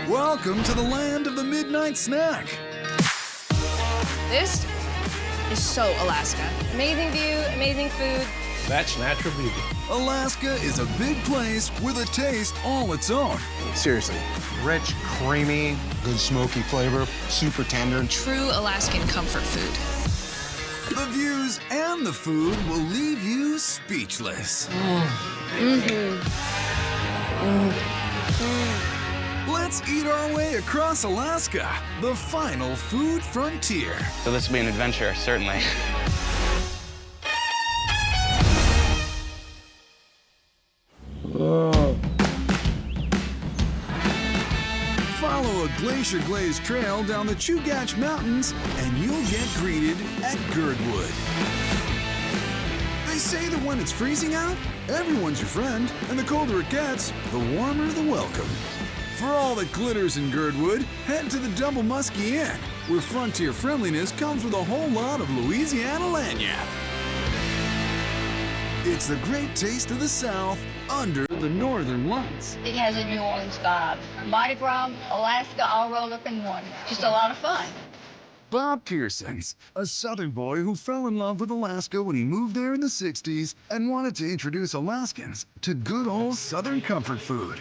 Welcome to the land of the midnight snack. This is so Alaska. Amazing view, amazing food. That's natural beauty. Alaska is a big place with a taste all its own. Seriously, rich, creamy, good smoky flavor, super tender. True Alaskan comfort food. The views and the food will leave you speechless. Let's eat our way across Alaska, the final food frontier. So this will be an adventure, certainly. Follow a glacier-glazed trail down the Chugach Mountains, and you'll get greeted at Girdwood. They say that when it's freezing out, everyone's your friend, and the colder it gets, the warmer the welcome. For all that glitters in Girdwood, head to the Double Muskie Inn, where frontier friendliness comes with a whole lot of Louisiana lagniappe. It's the great taste of the South under the northern lights. It has a New Orleans vibe. Mardi Gras, Alaska, all rolled up in one. Just a lot of fun. Bob Pearson's a Southern boy who fell in love with Alaska when he moved there in the 60s and wanted to introduce Alaskans to good old Southern comfort food.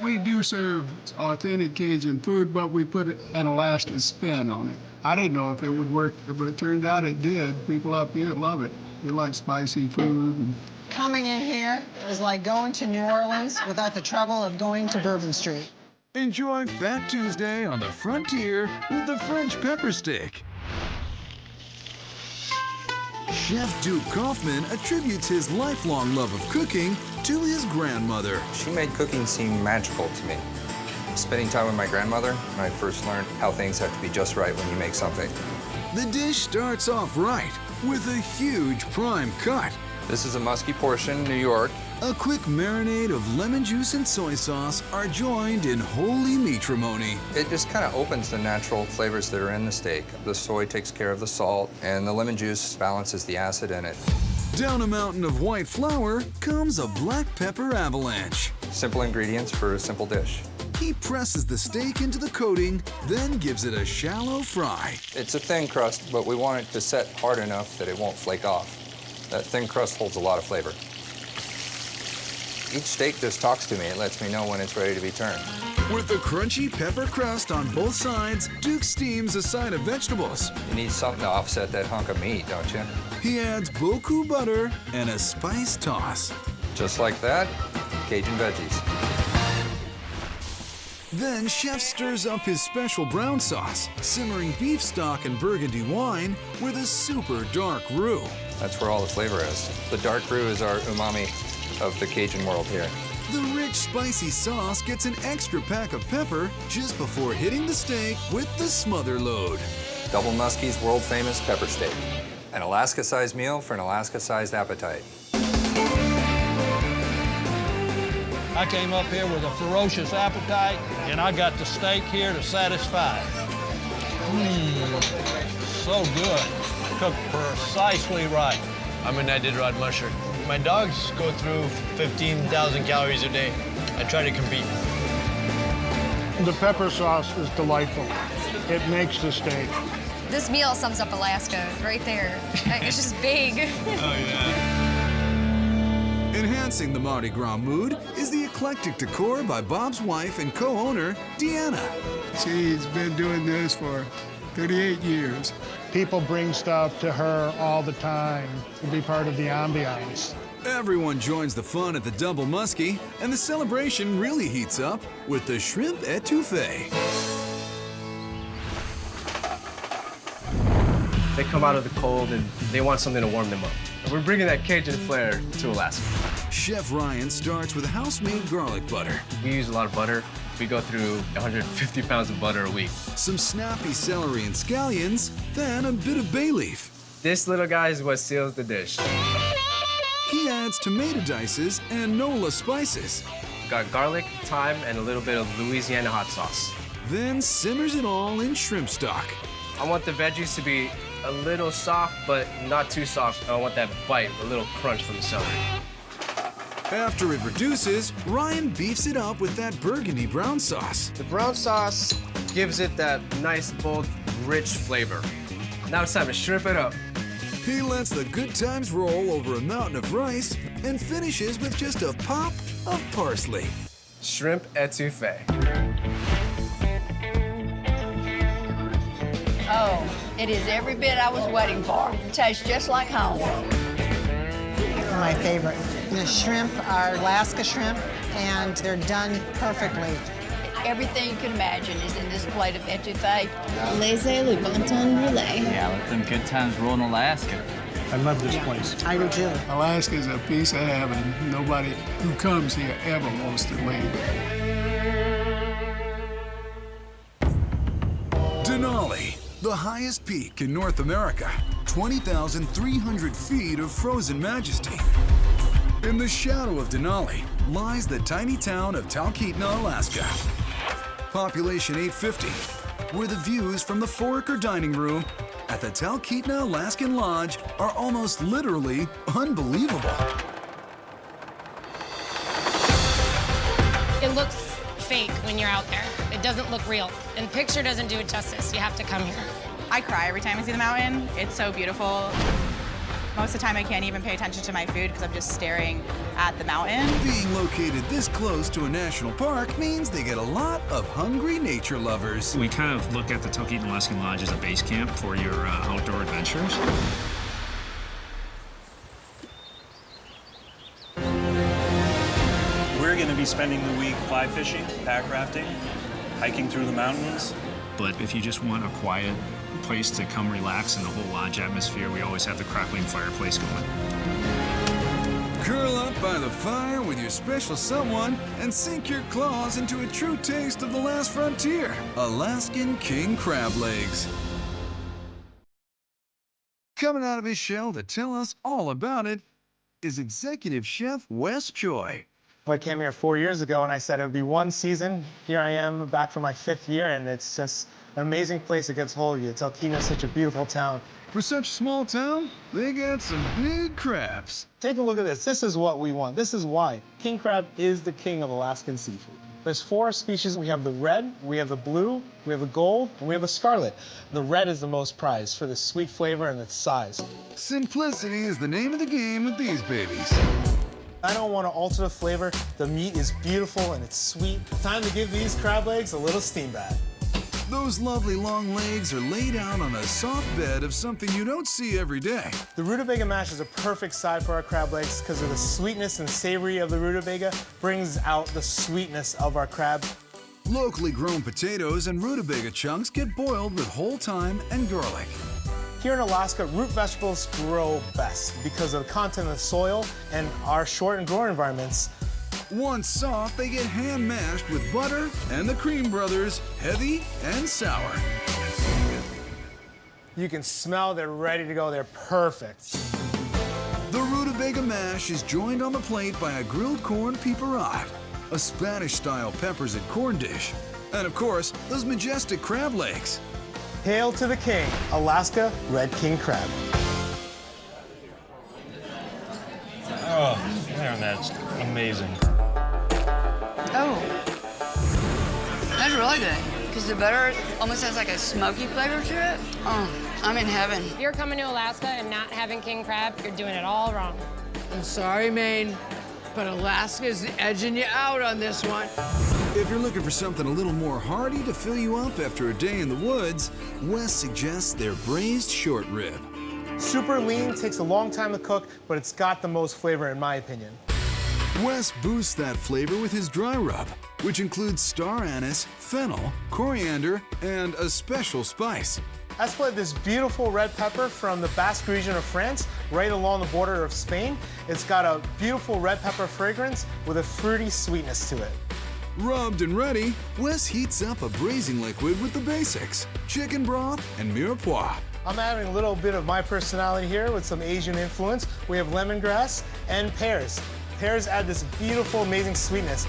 We do serve authentic Cajun food, but we put an Alaskan spin on it. I didn't know if it would work, but it turned out it did. People up here love it. They like spicy food. Coming in here is like going to New Orleans without the trouble of going to Bourbon Street. Enjoy Fat Tuesday on the frontier with the French pepper steak. Chef Duke Kaufman attributes his lifelong love of cooking to his grandmother. She made cooking seem magical to me. Spending time with my grandmother, when I first learned how things have to be just right when you make something. The dish starts off right with a huge prime cut. This is a musky portion, New York. A quick marinade of lemon juice and soy sauce are joined in holy matrimony. It just kind of opens the natural flavors that are in the steak. The soy takes care of the salt, and the lemon juice balances the acid in it. Down a mountain of white flour comes a black pepper avalanche. Simple ingredients for a simple dish. He presses the steak into the coating, then gives it a shallow fry. It's a thin crust, but we want it to set hard enough that it won't flake off. That thin crust holds a lot of flavor. Each steak just talks to me. It lets me know when it's ready to be turned. With the crunchy pepper crust on both sides, Duke steams a side of vegetables. You need something to offset that hunk of meat, don't you? He adds beaucoup butter and a spice toss. Just like that, Cajun veggies. Then Chef stirs up his special brown sauce, simmering beef stock and burgundy wine with a super dark roux. That's where all the flavor is. The dark roux is our umami of the Cajun world here. The rich, spicy sauce gets an extra pack of pepper just before hitting the steak with the smother load. Double Muskie's world-famous pepper steak. An Alaska-sized meal for an Alaska-sized appetite. I came up here with a ferocious appetite, and I got the steak here to satisfy. So good. Cooked precisely right. I'm an Iditarod musher. My dogs go through 15,000 calories a day. I try to compete. The pepper sauce is delightful. It makes the steak. This meal sums up Alaska right there. It's just big. Oh, yeah. Enhancing the Mardi Gras mood is the eclectic decor by Bob's wife and co-owner, Deanna. She's been doing this for 38 years. People bring stuff to her all the time to be part of the ambiance. Everyone joins the fun at the Double Muskie, and the celebration really heats up with the shrimp etouffee. They come out of the cold and they want something to warm them up. And we're bringing that Cajun flair to Alaska. Chef Ryan starts with house-made garlic butter. We use a lot of butter. We go through 150 pounds of butter a week. Some snappy celery and scallions, then a bit of bay leaf. This little guy is what seals the dish. He adds tomato dices and NOLA spices. We've got garlic, thyme, and a little bit of Louisiana hot sauce. Then simmers it all in shrimp stock. I want the veggies to be a little soft, but not too soft. I want that bite, a little crunch from the celery. After it reduces, Ryan beefs it up with that burgundy brown sauce. The brown sauce gives it that nice, bold, rich flavor. Now it's time to shrimp it up. He lets the good times roll over a mountain of rice and finishes with just a pop of parsley. Shrimp etouffee. Oh, it is every bit I was waiting for. It tastes just like home. My favorite. The shrimp are Alaska shrimp, and they're done perfectly. Everything you can imagine is in this plate of etouffee. Laissez le bon temps rouler. Yeah, let them good times roll in Alaska. I love this place. I do too. Alaska is a piece of heaven. Nobody who comes here ever wants to leave. Denali, the highest peak in North America. 20,300 feet of frozen majesty. In the shadow of Denali lies the tiny town of Talkeetna, Alaska. Population 850, where the views from the Foraker dining room at the Talkeetna Alaskan Lodge are almost literally unbelievable. It looks fake when you're out there. It doesn't look real. And picture doesn't do it justice. You have to come here. I cry every time I see the mountain. It's so beautiful. Most of the time I can't even pay attention to my food because I'm just staring at the mountain. Being located this close to a national park means they get a lot of hungry nature lovers. We kind of look at the Talkeetna Alaskan Lodge as a base camp for your outdoor adventures. We're going to be spending the week fly fishing, pack rafting, hiking through the mountains. But if you just want a quiet place to come relax in the whole lodge atmosphere, we always have the crackling fireplace going. Curl up by the fire with your special someone and sink your claws into a true taste of the last frontier, Alaskan king crab legs. Coming out of his shell to tell us all about it is executive chef Wes Choi. I came here 4 years ago and I said it would be one season. Here I am back for my 5th year, and it's just an amazing place that gets hold of you. Talkeetna is such a beautiful town. For such a small town, they got some big crabs. Take a look at this. This is what we want. This is why. King crab is the king of Alaskan seafood. There's 4 species. We have the red, we have the blue, we have the gold, and we have the scarlet. The red is the most prized for the sweet flavor and its size. Simplicity is the name of the game with these babies. I don't want to alter the flavor. The meat is beautiful and it's sweet. Time to give these crab legs a little steam bath. Those lovely long legs are laid out on a soft bed of something you don't see every day. The rutabaga mash is a perfect side for our crab legs because of the sweetness and savory of the rutabaga brings out the sweetness of our crab. Locally grown potatoes and rutabaga chunks get boiled with whole thyme and garlic. Here in Alaska, root vegetables grow best because of the content of the soil and our short and growing environments. Once soft, they get hand mashed with butter and the Cream Brothers, heavy and sour. You can smell they're ready to go. They're perfect. The rutabaga mash is joined on the plate by a grilled corn piperade, a Spanish-style peppers and corn dish, and of course, those majestic crab legs. Hail to the king, Alaska red king crab. Oh, man, that's amazing. Oh, that's really good. Because the butter almost has like a smoky flavor to it. Oh, I'm in heaven. If you're coming to Alaska and not having king crab, you're doing it all wrong. I'm sorry, Maine, but Alaska's edging you out on this one. If you're looking for something a little more hearty to fill you up after a day in the woods, Wes suggests their braised short rib. Super lean, takes a long time to cook, but it's got the most flavor in my opinion. Wes boosts that flavor with his dry rub, which includes star anise, fennel, coriander, and a special spice. I split this beautiful red pepper from the Basque region of France, right along the border of Spain. It's got a beautiful red pepper fragrance with a fruity sweetness to it. Rubbed and ready, Wes heats up a braising liquid with the basics, chicken broth and mirepoix. I'm adding a little bit of my personality here with some Asian influence. We have lemongrass and pears. Pears add this beautiful, amazing sweetness.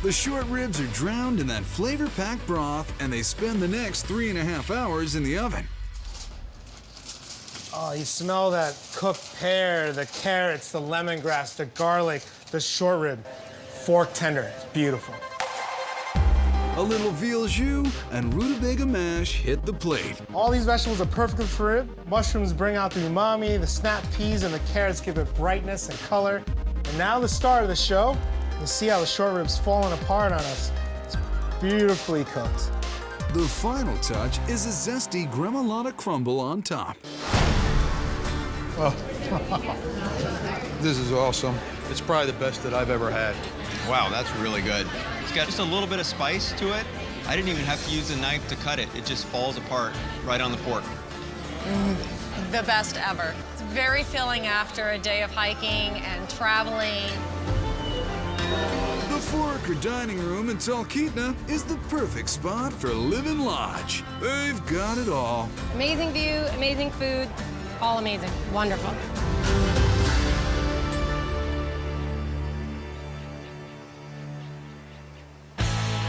The short ribs are drowned in that flavor-packed broth, and they spend the next 3.5 hours in the oven. Oh, you smell that cooked pear, the carrots, the lemongrass, the garlic, The short rib, fork tender, beautiful. A little veal jus and rutabaga mash hit the plate. All these vegetables are perfect for it. Mushrooms bring out the umami, the snap peas and the carrots give it brightness and color. And now the star of the show, you see how the short rib's falling apart on us. It's beautifully cooked. The final touch is a zesty gremolata crumble on top. Oh, this is awesome. It's probably the best that I've ever had. Wow, that's really good. It's got just a little bit of spice to it. I didn't even have to use a knife to cut it. It just falls apart right on the fork. The best ever. It's very filling after a day of hiking and traveling. The fork or dining room in Talkeetna is the perfect spot for living large. They've got it all. Amazing view, amazing food, all amazing, wonderful.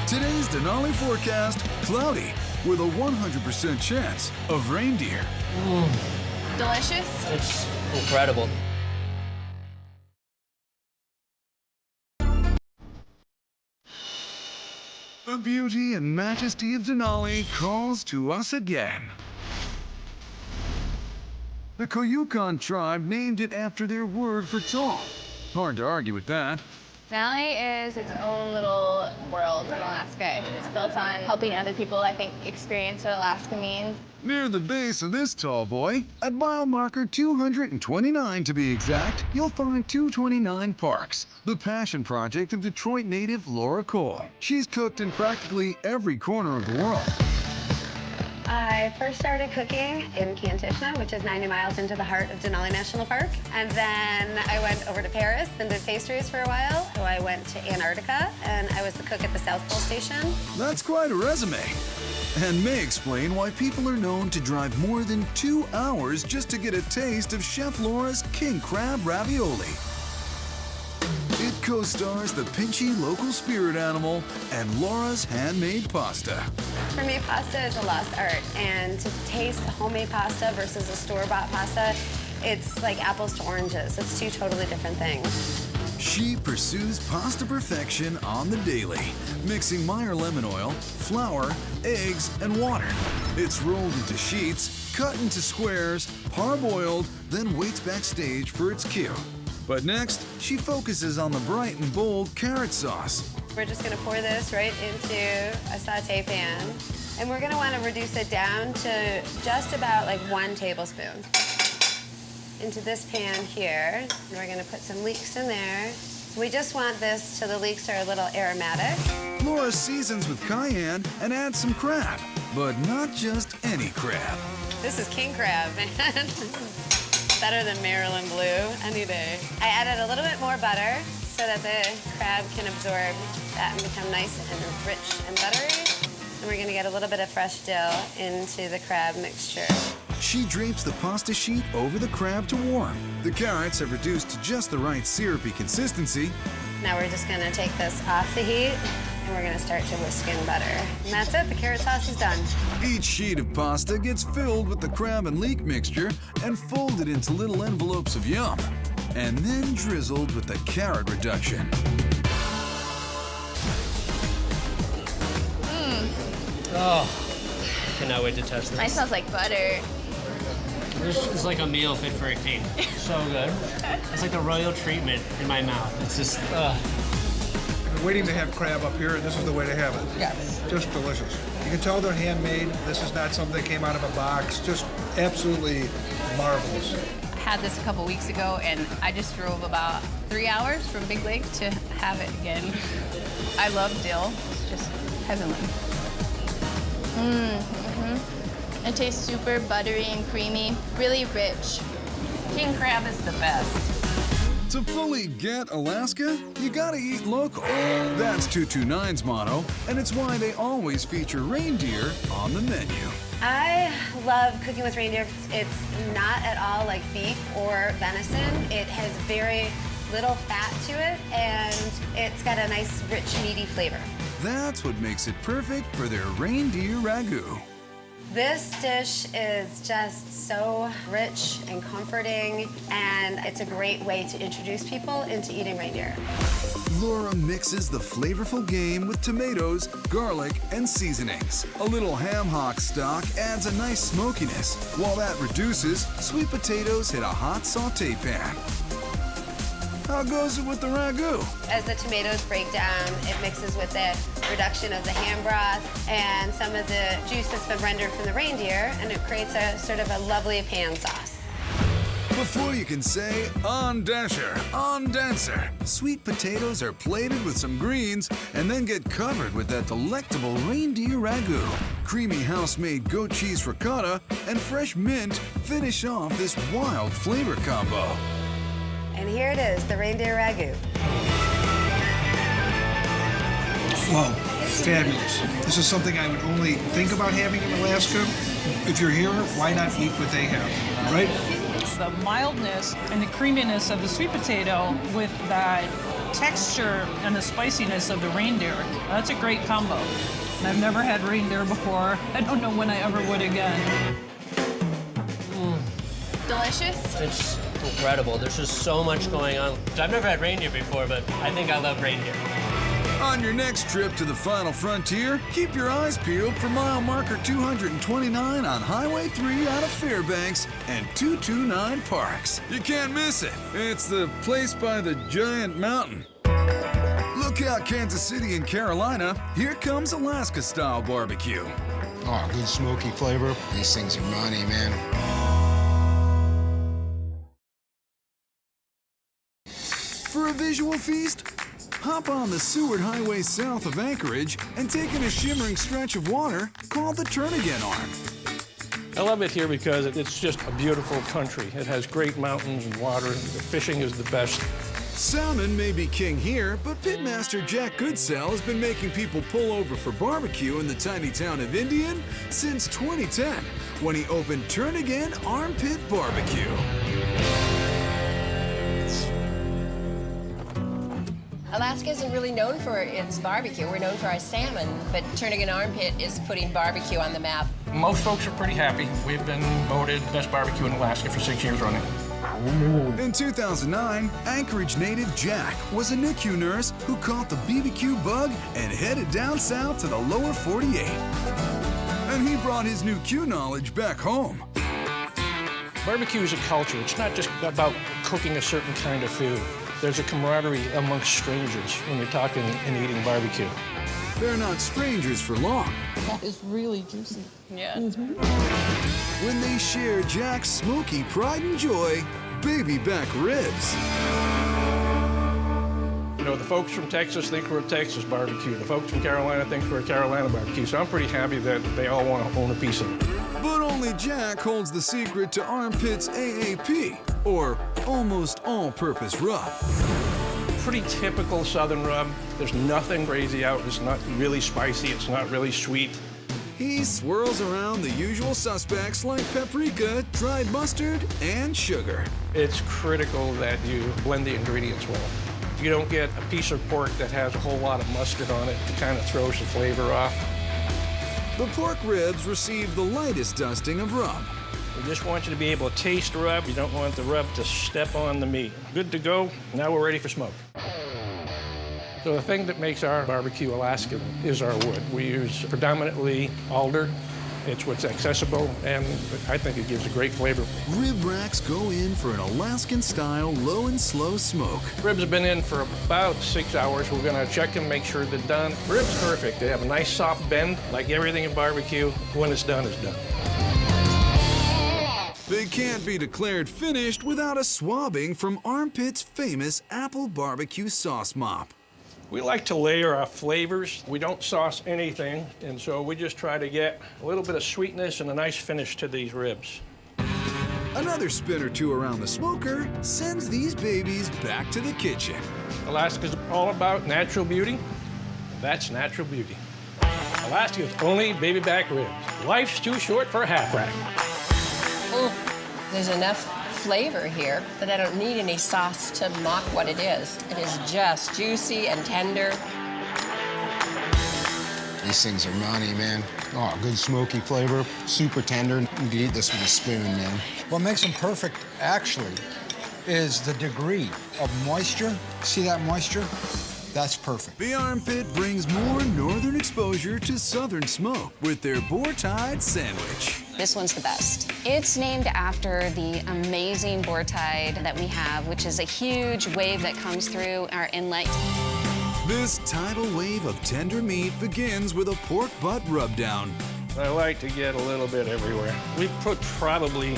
Today's Denali forecast, cloudy, with a 100% chance of reindeer. Delicious. It's incredible. The beauty and majesty of Denali calls to us again. The Cookin tribe named it after their word for tall. Hard to argue with that. Denali is its own little world in Alaska. It's built on helping other people, I think, experience what Alaska means. Near the base of this tall boy, at mile marker 229 to be exact, you'll find 229 Parks, the passion project of Detroit native Laura Cole. She's cooked in practically every corner of the world. I first started cooking in Kantishna, which is 90 miles into the heart of Denali National Park. And then I went over to Paris and did pastries for a while. So I went to Antarctica, and I was the cook at the South Pole Station. That's quite a resume. And may explain why people are known to drive more than 2 hours just to get a taste of Chef Laura's king crab ravioli. It co-stars the pinchy local spirit animal and Laura's handmade pasta. For me, pasta is a lost art, and to taste homemade pasta versus a store-bought pasta, it's like apples to oranges. It's two totally different things. She pursues pasta perfection on the daily, mixing Meyer lemon oil, flour, eggs, and water. It's rolled into sheets, cut into squares, parboiled, then waits backstage for its cue. But next, she focuses on the bright and bold carrot sauce. We're just gonna pour this right into a saute pan, and we're gonna wanna reduce it down to just about like 1 tablespoon. Into this pan here, and we're gonna put some leeks in there. We just want this so the leeks are a little aromatic. Laura seasons with cayenne and adds some crab, but not just any crab. This is king crab, man. Better than Maryland Blue any day. I added a little bit more butter so that the crab can absorb that and become nice and rich and buttery. And we're gonna get a little bit of fresh dill into the crab mixture. She drapes the pasta sheet over the crab to warm. The carrots have reduced to just the right syrupy consistency. Now we're just gonna take this off the heat and we're gonna start to whisk in butter. And that's it, the carrot sauce is done. Each sheet of pasta gets filled with the crab and leek mixture and folded into little envelopes of yum, and then drizzled with the carrot reduction. Oh, cannot wait to test this. Mine smells like butter. This is like a meal fit for a king. So good. It's like the royal treatment in my mouth. It's just, I've been waiting to have crab up here, and this is the way to have it. Yes. Just delicious. You can tell they're handmade. This is not something that came out of a box. Just absolutely marvelous. I had this a couple weeks ago, and I just drove about 3 hours from Big Lake to have it again. I love dill. It's just heavenly. It tastes super buttery and creamy, really rich. King crab is the best. To fully get Alaska, you gotta eat local. That's 229's motto, and it's why they always feature reindeer on the menu. I love cooking with reindeer. It's not at all like beef or venison. It has very little fat to it, and it's got a nice, rich, meaty flavor. That's what makes it perfect for their reindeer ragu. This dish is just so rich and comforting, and it's a great way to introduce people into eating reindeer. Laura mixes the flavorful game with tomatoes, garlic, and seasonings. A little ham hock stock adds a nice smokiness. While that reduces, sweet potatoes hit a hot sauté pan. How goes it with the ragu? As the tomatoes break down, it mixes with the reduction of the ham broth and some of the juice that's been rendered from the reindeer, and it creates a sort of a lovely pan sauce. Before you can say, on Dasher, on Dancer, sweet potatoes are plated with some greens and then get covered with that delectable reindeer ragu. Creamy house-made goat cheese ricotta and fresh mint finish off this wild flavor combo. And here it is, the reindeer ragu. Wow, fabulous. This is something I would only think about having in Alaska. If you're here, why not eat what they have, right? It's the mildness and the creaminess of the sweet potato with that texture and the spiciness of the reindeer. That's a great combo. And I've never had reindeer before. I don't know when I ever would again. Delicious. It's incredible. There's just so much going on. I've never had reindeer before, but I think I love reindeer. On your next trip to the final frontier, keep your eyes peeled for mile marker 229 on Highway 3 out of Fairbanks and 229 Parks. You can't miss it. It's the place by the giant mountain. Look out, Kansas City and Carolina. Here comes Alaska-style barbecue. Oh, good smoky flavor. These things are money, man. For a visual feast, hop on the Seward Highway south of Anchorage and take in a shimmering stretch of water called the Turn-Again Arm. I love it here because it's just a beautiful country. It has great mountains and water. The fishing is the best. Salmon may be king here, but pitmaster Jack Goodsell has been making people pull over for barbecue in the tiny town of Indian since 2010, when he opened Turn-Again Armpit Barbecue. Alaska isn't really known for its barbecue. We're known for our salmon, but Turn-Again Armpit is putting barbecue on the map. Most folks are pretty happy. We've been voted best barbecue in Alaska for 6 years running. In 2009, Anchorage native Jack was a NICU nurse who caught the BBQ bug and headed down south to the lower 48. And he brought his new Q knowledge back home. Barbecue is a culture. It's not just about cooking a certain kind of food. There's a camaraderie amongst strangers when you're talking and eating barbecue. They're not strangers for long. That is really juicy. Yeah. When they share Jack's smoky pride and joy, baby back ribs. You know, the folks from Texas think we're a Texas barbecue. The folks from Carolina think we're a Carolina barbecue. So I'm pretty happy that they all want to own a piece of it. But only Jack holds the secret to Armpit's AAP, or almost all-purpose rub. Pretty typical Southern rub. There's nothing crazy out. It's not really spicy. It's not really sweet. He swirls around the usual suspects like paprika, dried mustard, and sugar. It's critical that you blend the ingredients well. You don't get a piece of pork that has a whole lot of mustard on it. It kind of throws the flavor off. The pork ribs receive the lightest dusting of rub. We just want you to be able to taste the rub. You don't want the rub to step on the meat. Good to go. Now we're ready for smoke. So the thing that makes our barbecue Alaskan is our wood. We use predominantly alder. It's what's accessible, and I think it gives a great flavor. Rib racks go in for an Alaskan-style low and slow smoke. Ribs have been in for about 6 hours. We're gonna check them, make sure they're done. Ribs perfect. They have a nice soft bend. Like everything in barbecue, when it's done, it's done. They can't be declared finished without a swabbing from Armpit's famous apple barbecue sauce mop. We like to layer our flavors. We don't sauce anything, and so we just try to get a little bit of sweetness and a nice finish to these ribs. Another spin or two around the smoker sends these babies back to the kitchen. Alaska's all about natural beauty. That's natural beauty. Alaska's only baby back ribs. Life's too short for a half rack. There's enough flavor here that I don't need any sauce to mock what it is. It is just juicy and tender. These things are money, man. Oh, good smoky flavor, super tender. You can eat this with a spoon, man. What makes them perfect, actually, is the degree of moisture. See that moisture? That's perfect. The Armpit brings more northern exposure to southern smoke with their boar-tide sandwich. This one's the best. It's named after the amazing boar tide that we have, which is a huge wave that comes through our inlet. This tidal wave of tender meat begins with a pork butt rub-down. I like to get a little bit everywhere. We put probably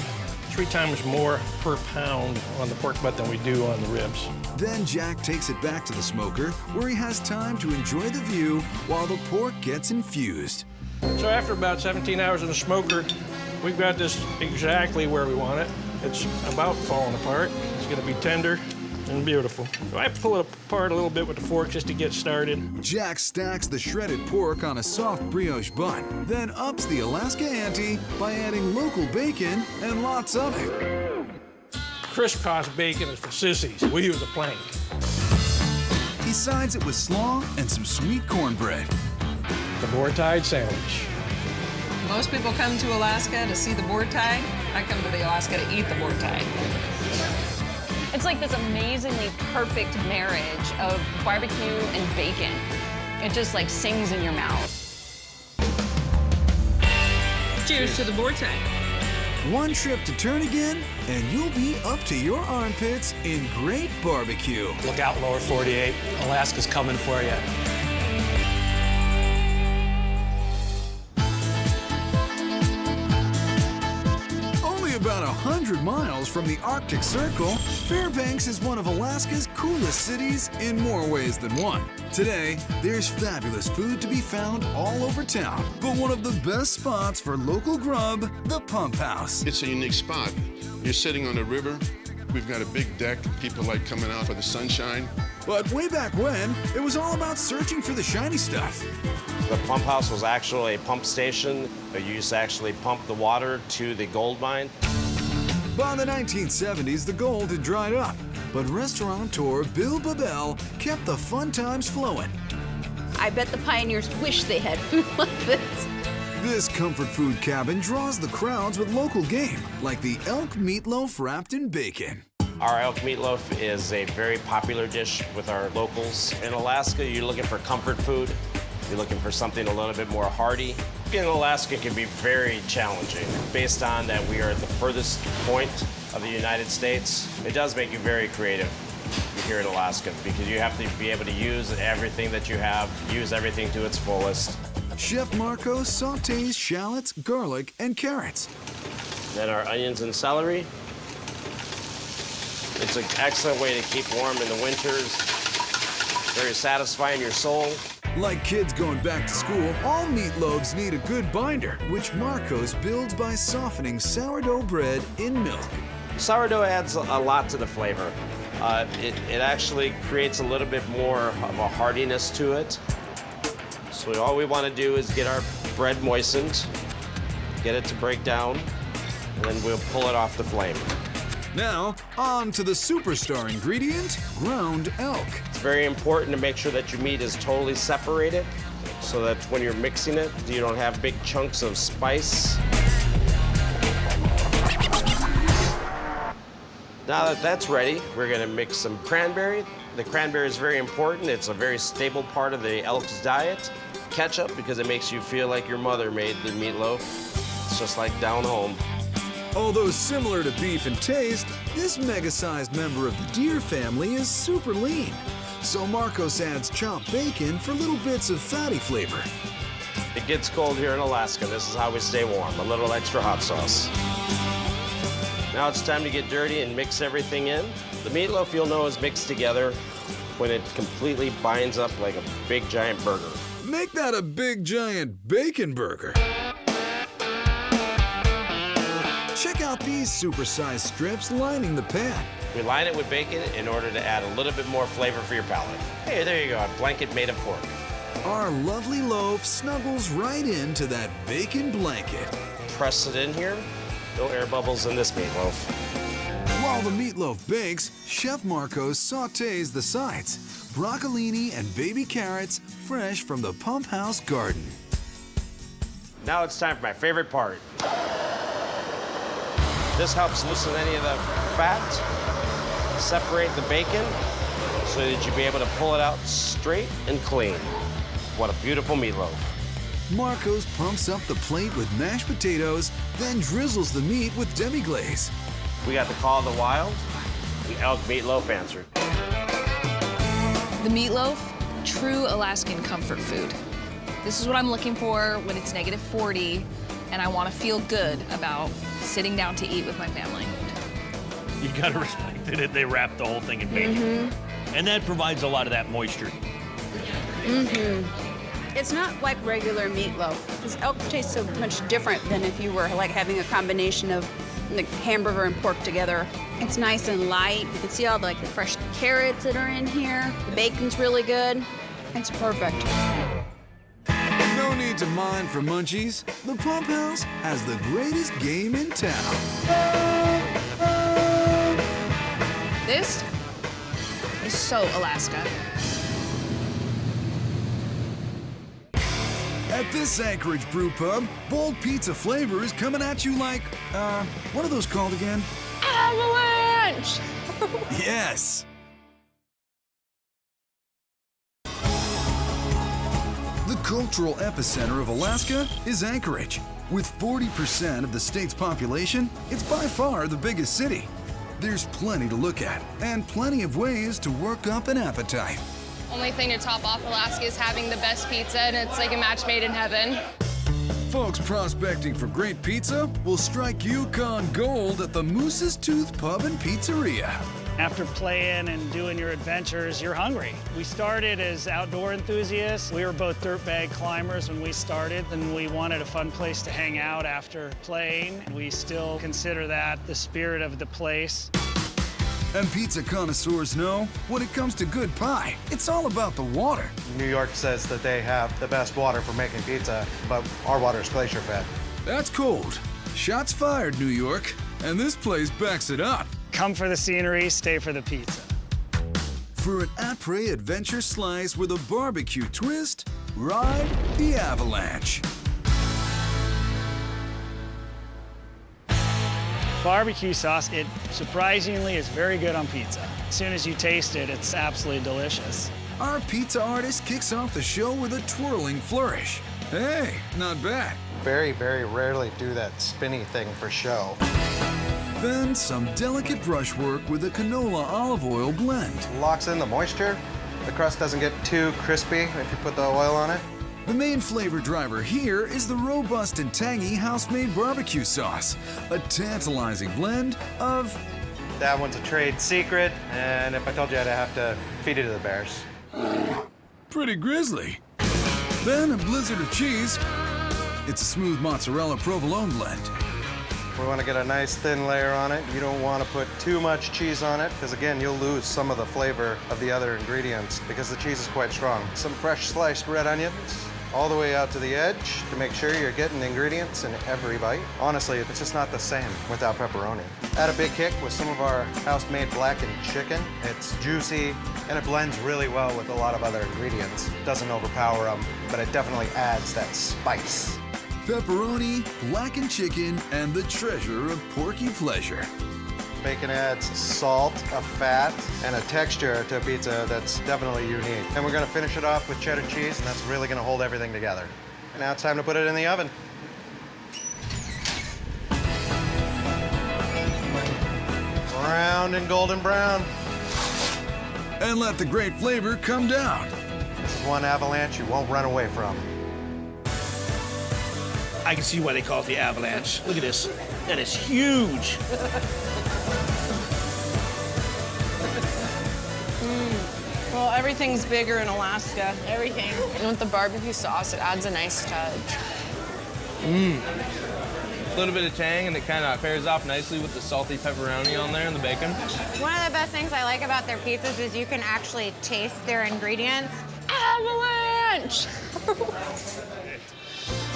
3 times more per pound on the pork butt than we do on the ribs. Then Jack takes it back to the smoker, where he has time to enjoy the view while the pork gets infused. So after about 17 hours in the smoker, we've got this exactly where we want it. It's about falling apart. It's gonna be tender and beautiful. So I pull it apart a little bit with the fork just to get started. Jack stacks the shredded pork on a soft brioche bun, then ups the Alaska ante by adding local bacon and lots of it. Crisscross bacon is for sissies. We use a plank. He sides it with slaw and some sweet cornbread. The boar-tide sandwich. Most people come to Alaska to see the boar tide. I come to Alaska to eat the boar tide. It's like this amazingly perfect marriage of barbecue and bacon. It just like sings in your mouth. Cheers to the boar tide. One trip to Turnagain, and you'll be up to your armpits in great barbecue. Look out, lower 48. Alaska's coming for you. Only about 100 miles from the Arctic Circle, Fairbanks is one of Alaska's coolest cities in more ways than one. Today, there's fabulous food to be found all over town, but one of the best spots for local grub, the Pump House. It's a unique spot. You're sitting on the river. We've got a big deck. People like coming out for the sunshine. But way back when, it was all about searching for the shiny stuff. The pump house was actually a pump station. They used to actually pump the water to the gold mine. By the 1970s, the gold had dried up, but restaurateur Bill Babel kept the fun times flowing. I bet the pioneers wish they had food like this. This comfort food cabin draws the crowds with local game, like the elk meatloaf wrapped in bacon. Our elk meatloaf is a very popular dish with our locals. In Alaska, you're looking for comfort food. You're looking for something a little bit more hearty. In Alaska can be very challenging. Based on that we are at the furthest point of the United States, it does make you very creative here in Alaska because you have to be able to use everything that you have, use everything to its fullest. Chef Marco sautés shallots, garlic, and carrots. Then our onions and celery. It's an excellent way to keep warm in the winters. Very satisfying your soul. Like kids going back to school, all meatloaves need a good binder, which Marco's builds by softening sourdough bread in milk. Sourdough adds a lot to the flavor. It actually creates a little bit more of a heartiness to it. So all we want to do is get our bread moistened, get it to break down, and then we'll pull it off the flame. Now, on to the superstar ingredient, ground elk. It's very important to make sure that your meat is totally separated so that when you're mixing it, you don't have big chunks of spice. Now that that's ready, we're gonna mix some cranberry. The cranberry is very important. It's a very stable part of the elk's diet. Ketchup, because it makes you feel like your mother made the meatloaf. It's just like down home. Although similar to beef in taste, this mega-sized member of the deer family is super lean. So Marcos adds chopped bacon for little bits of fatty flavor. It gets cold here in Alaska. This is how we stay warm, a little extra hot sauce. Now it's time to get dirty and mix everything in. The meatloaf you'll know is mixed together when it completely binds up like a big giant burger. Make that a big giant bacon burger. Check out these supersized strips lining the pan. We line it with bacon in order to add a little bit more flavor for your palate. Hey, there you go, a blanket made of pork. Our lovely loaf snuggles right into that bacon blanket. Press it in here. No air bubbles in this meatloaf. While the meatloaf bakes, Chef Marcos sautés the sides. Broccolini and baby carrots fresh from the Pump House garden. Now it's time for my favorite part. This helps loosen any of the fat, separate the bacon, so that you'll be able to pull it out straight and clean. What a beautiful meatloaf. Marcos pumps up the plate with mashed potatoes, then drizzles the meat with demi-glaze. We got the call of the wild. The elk meatloaf answered. The meatloaf, true Alaskan comfort food. This is what I'm looking for when it's -40 and I want to feel good about sitting down to eat with my family. You gotta respect that they wrap the whole thing in bacon. And that provides a lot of that moisture. It's not like regular meatloaf. This elk tastes so much different than if you were like having a combination of like hamburger and pork together. It's nice and light. You can see all the fresh carrots that are in here. The bacon's really good. It's perfect. No need to mind for munchies. The Pump House has the greatest game in town. This is so Alaska. At this Anchorage brew pub, bold pizza flavor is coming at you like, what are those called again? Avalanche! Yes! The cultural epicenter of Alaska is Anchorage. With 40% of the state's population, it's by far the biggest city. There's plenty to look at and plenty of ways to work up an appetite. Only thing to top off Alaska is having the best pizza, and it's like a match made in heaven. Folks prospecting for great pizza will strike Yukon gold at the Moose's Tooth Pub and Pizzeria. After playing and doing your adventures, you're hungry. We started as outdoor enthusiasts. We were both dirtbag climbers when we started, and we wanted a fun place to hang out after playing. We still consider that the spirit of the place. And pizza connoisseurs know when it comes to good pie, it's all about the water. New York says that they have the best water for making pizza, but our water is glacier fed. That's cold. Shots fired, New York. And this place backs it up. Come for the scenery, stay for the pizza. For an après adventure slice with a barbecue twist, ride the Avalanche. Barbecue sauce, it surprisingly is very good on pizza. As soon as you taste it, it's absolutely delicious. Our pizza artist kicks off the show with a twirling flourish. Hey, not bad. Very, very rarely do that spinny thing for show. Then some delicate brushwork with a canola olive oil blend. Locks in the moisture. The crust doesn't get too crispy if you put the oil on it. The main flavor driver here is the robust and tangy house-made barbecue sauce, a tantalizing blend of... That one's a trade secret, and if I told you, I'd have to feed it to the bears. Pretty grisly. Then a blizzard of cheese. It's a smooth mozzarella provolone blend. We want to get a nice thin layer on it. You don't want to put too much cheese on it, because again, you'll lose some of the flavor of the other ingredients because the cheese is quite strong. Some fresh sliced red onions all the way out to the edge to make sure you're getting ingredients in every bite. Honestly, it's just not the same without pepperoni. Add a big kick with some of our house-made blackened chicken. It's juicy, and it blends really well with a lot of other ingredients. It doesn't overpower them, but it definitely adds that spice. Pepperoni, blackened chicken, and the treasure of porky pleasure. Bacon adds salt, a fat, and a texture to a pizza that's definitely unique. And we're gonna finish it off with cheddar cheese, and that's really gonna hold everything together. And now it's time to put it in the oven. Brown and golden brown. And let the great flavor come down. This is one avalanche you won't run away from. I can see why they call it the Avalanche. Look at this. That is huge. Well, everything's bigger in Alaska. Everything. And with the barbecue sauce, it adds a nice touch. A little bit of tang, and it kind of pairs off nicely with the salty pepperoni on there and the bacon. One of the best things I like about their pizzas is you can actually taste their ingredients. Avalanche!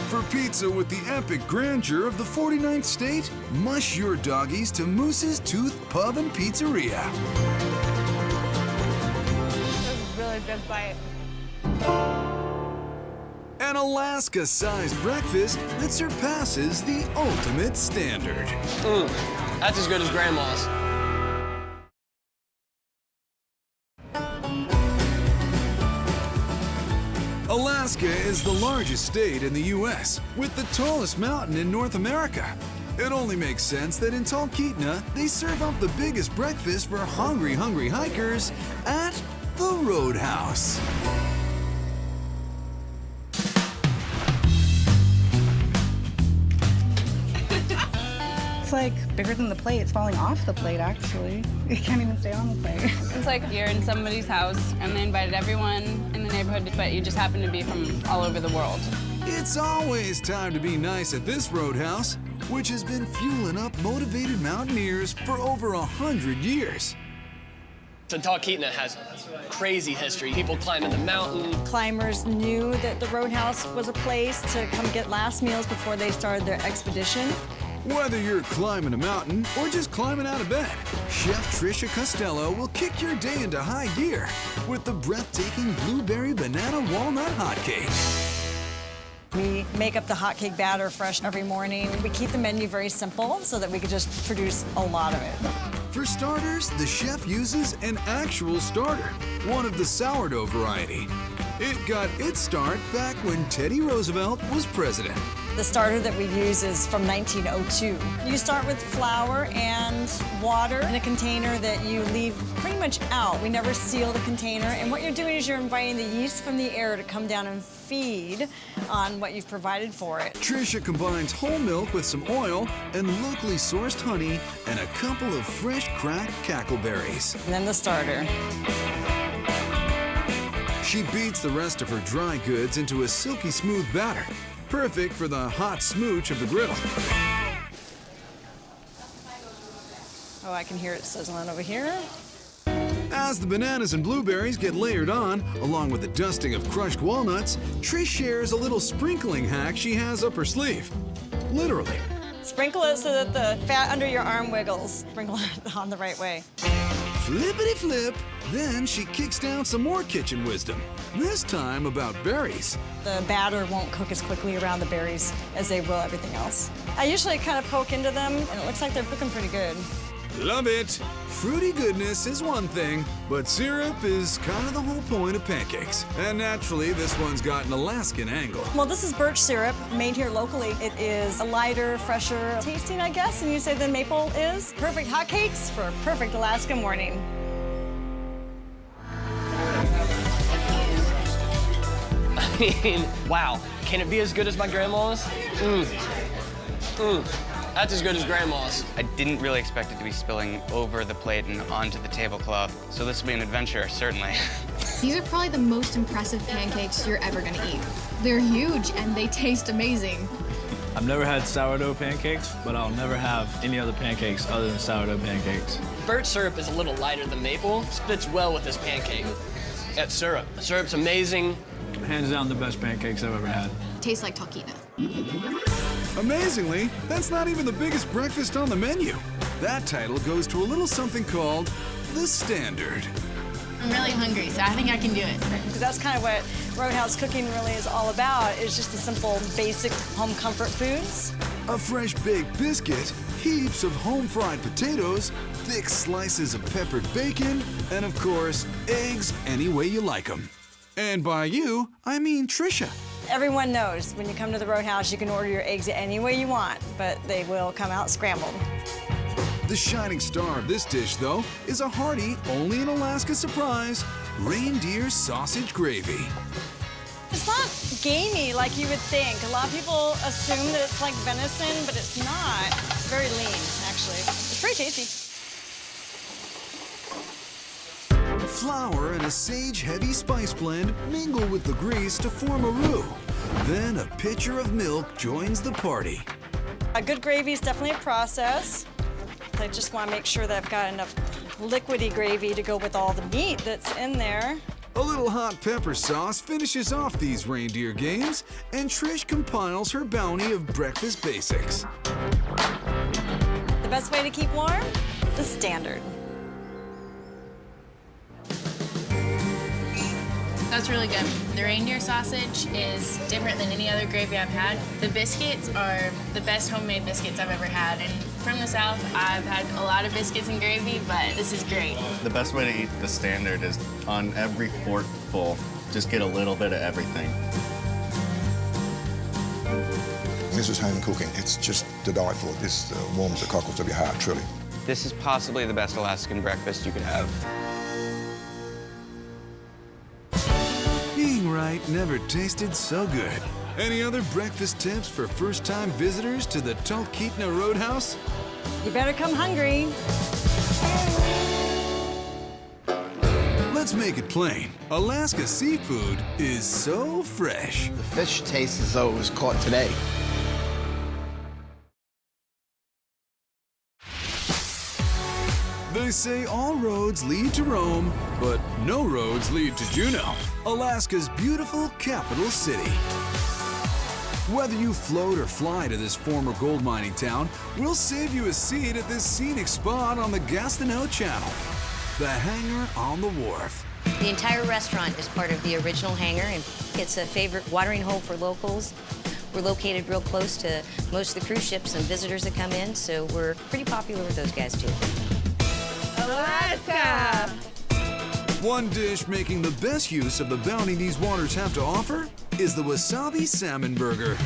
For pizza with the epic grandeur of the 49th state, mush your doggies to Moose's Tooth Pub and Pizzeria. That was a really good bite. An Alaska-sized breakfast that surpasses the ultimate standard. That's as good as Grandma's. Alaska is the largest state in the U.S., with the tallest mountain in North America. It only makes sense that in Talkeetna, they serve up the biggest breakfast for hungry hikers at the Roadhouse. It's like bigger than the plate. It's falling off the plate, actually. It can't even stay on the plate. It's like you're in somebody's house and they invited everyone in the neighborhood, but you just happen to be from all over the world. It's always time to be nice at this Roadhouse, which has been fueling up motivated mountaineers for over 100 years. So Talkeetna has crazy history. People climbing the mountain. Climbers knew that the Roadhouse was a place to come get last meals before they started their expedition. Whether you're climbing a mountain or just climbing out of bed, Chef Trisha Costello will kick your day into high gear with the breathtaking blueberry banana walnut hotcake. We make up the hotcake batter fresh every morning. We keep the menu very simple so that we could just produce a lot of it. For starters, the chef uses an actual starter, one of the sourdough variety. It got its start back when Teddy Roosevelt was president. The starter that we use is from 1902. You start with flour and water in a container that you leave pretty much out. We never seal the container, and what you're doing is you're inviting the yeast from the air to come down and feed on what you've provided for it. Trisha combines whole milk with some oil and locally sourced honey and a couple of fresh cracked cackleberries. And then the starter. She beats the rest of her dry goods into a silky smooth batter, perfect for the hot smooch of the griddle. Oh, I can hear it sizzling over here. As the bananas and blueberries get layered on, along with a dusting of crushed walnuts, Trish shares a little sprinkling hack she has up her sleeve. Literally. Sprinkle it so that the fat under your arm wiggles. Sprinkle it on the right way. Flippity flip. Then she kicks down some more kitchen wisdom, this time about berries. The batter won't cook as quickly around the berries as they will everything else. I usually kind of poke into them, and it looks like they're cooking pretty good. Love it. Fruity goodness is one thing, but syrup is kind of the whole point of pancakes. And naturally, this one's got an Alaskan angle. Well, this is birch syrup, made here locally. It is a lighter, fresher tasting, I guess, and you say than maple is. Perfect hotcakes for a perfect Alaska morning. I mean, wow. Can it be as good as my grandma's? That's as good as Grandma's. I didn't really expect it to be spilling over the plate and onto the tablecloth, so this will be an adventure, certainly. These are probably the most impressive pancakes you're ever gonna eat. They're huge and they taste amazing. I've never had sourdough pancakes, but I'll never have any other pancakes other than sourdough pancakes. Birch syrup is a little lighter than maple. Fits well with this pancake. That syrup. The syrup's amazing. Hands down the best pancakes I've ever had. Tastes like Talkeetna. Amazingly, that's not even the biggest breakfast on the menu. That title goes to a little something called the Standard. I'm really hungry, so I think I can do it. Because that's kind of what Roadhouse cooking really is all about, is just the simple, basic home comfort foods. A fresh baked biscuit, heaps of home-fried potatoes, thick slices of peppered bacon, and of course, eggs any way you like them. And by you, I mean Trisha. Everyone knows when you come to the Roadhouse, you can order your eggs any way you want, but they will come out scrambled. The shining star of this dish, though, is a hearty, only in Alaska surprise, reindeer sausage gravy. It's not gamey like you would think. A lot of people assume that it's like venison, but it's not. It's very lean, actually. It's very tasty. Flour and a sage-heavy spice blend mingle with the grease to form a roux. Then a pitcher of milk joins the party. A good gravy is definitely a process. I just want to make sure that I've got enough liquidy gravy to go with all the meat that's in there. A little hot pepper sauce finishes off these reindeer games, and Trish compiles her bounty of breakfast basics. The best way to keep warm? The standard. That's really good. The reindeer sausage is different than any other gravy I've had. The biscuits are the best homemade biscuits I've ever had. And from the South, I've had a lot of biscuits and gravy, but this is great. The best way to eat the standard is on every forkful, just get a little bit of everything. This is home cooking. It's just to die for. This warms the cockles of your heart, truly. This is possibly the best Alaskan breakfast you could have. Being right never tasted so good. Any other breakfast tips for first-time visitors to the Talkeetna Roadhouse? You better come hungry. Let's make it plain. Alaska seafood is so fresh. The fish tastes as though it was caught today. They say all roads lead to Rome, but no roads lead to Juneau, Alaska's beautiful capital city. Whether you float or fly to this former gold mining town, we'll save you a seat at this scenic spot on the Gastineau Channel, the hangar on the wharf. The entire restaurant is part of the original hangar, and it's a favorite watering hole for locals. We're located real close to most of the cruise ships and visitors that come in, so we're pretty popular with those guys too. Alaska! One dish making the best use of the bounty these waters have to offer is the wasabi salmon burger.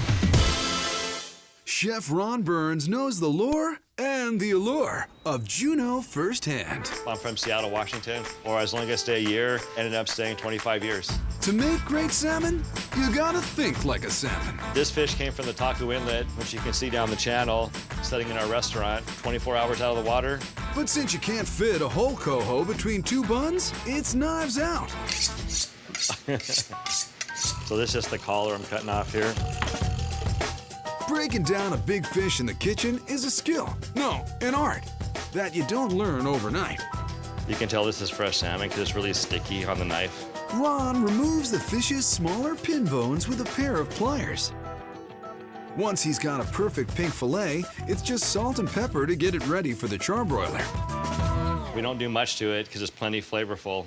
Chef Ron Burns knows the lore and the allure of Juneau firsthand. I'm from Seattle, Washington, or I was only gonna stay a year, ended up staying 25 years. To make great salmon, you gotta think like a salmon. This fish came from the Taku Inlet, which you can see down the channel, sitting in our restaurant, 24 hours out of the water. But since you can't fit a whole coho between two buns, it's knives out. So this is just the collar I'm cutting off here. Breaking down a big fish in the kitchen is a skill, no, an art, that you don't learn overnight. You can tell this is fresh salmon because it's really sticky on the knife. Ron removes the fish's smaller pin bones with a pair of pliers. Once he's got a perfect pink fillet, it's just salt and pepper to get it ready for the charbroiler. We don't do much to it because it's plenty flavorful.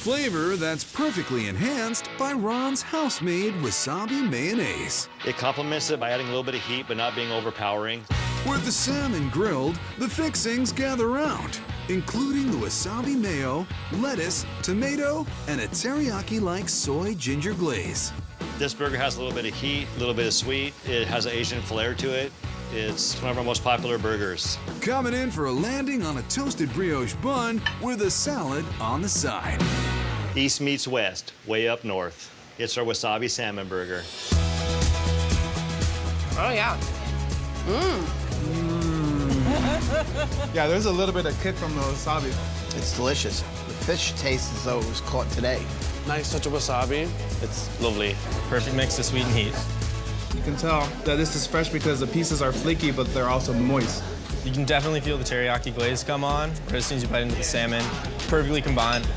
Flavor that's perfectly enhanced by Ron's house-made wasabi mayonnaise. It complements it by adding a little bit of heat but not being overpowering. With the salmon grilled, the fixings gather round, including the wasabi mayo, lettuce, tomato, and a teriyaki-like soy ginger glaze. This burger has a little bit of heat, a little bit of sweet. It has an Asian flair to it. It's one of our most popular burgers. Coming in for a landing on a toasted brioche bun with a salad on the side. East meets west, way up north. It's our wasabi salmon burger. Oh, yeah. Yeah, there's a little bit of kick from the wasabi. It's delicious. The fish tastes as though it was caught today. Nice touch of wasabi. It's lovely. Perfect mix of sweet and heat. You can tell that this is fresh because the pieces are flaky, but they're also moist. You can definitely feel the teriyaki glaze come on right as soon as you bite into the salmon. Perfectly combined.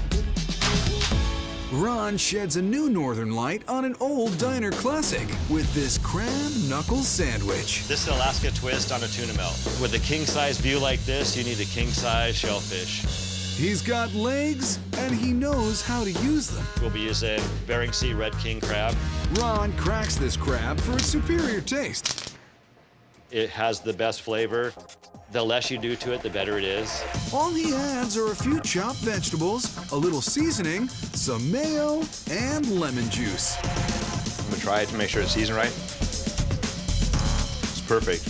Ron sheds a new northern light on an old diner classic with this crab knuckle sandwich. This is an Alaska twist on a tuna melt. With a king-size view like this, you need a king-size shellfish. He's got legs, and he knows how to use them. We'll be using Bering Sea Red King crab. Ron cracks this crab for its superior taste. It has the best flavor. The less you do to it, the better it is. All he adds are a few chopped vegetables, a little seasoning, some mayo, and lemon juice. I'm gonna try it to make sure it's seasoned right. It's perfect.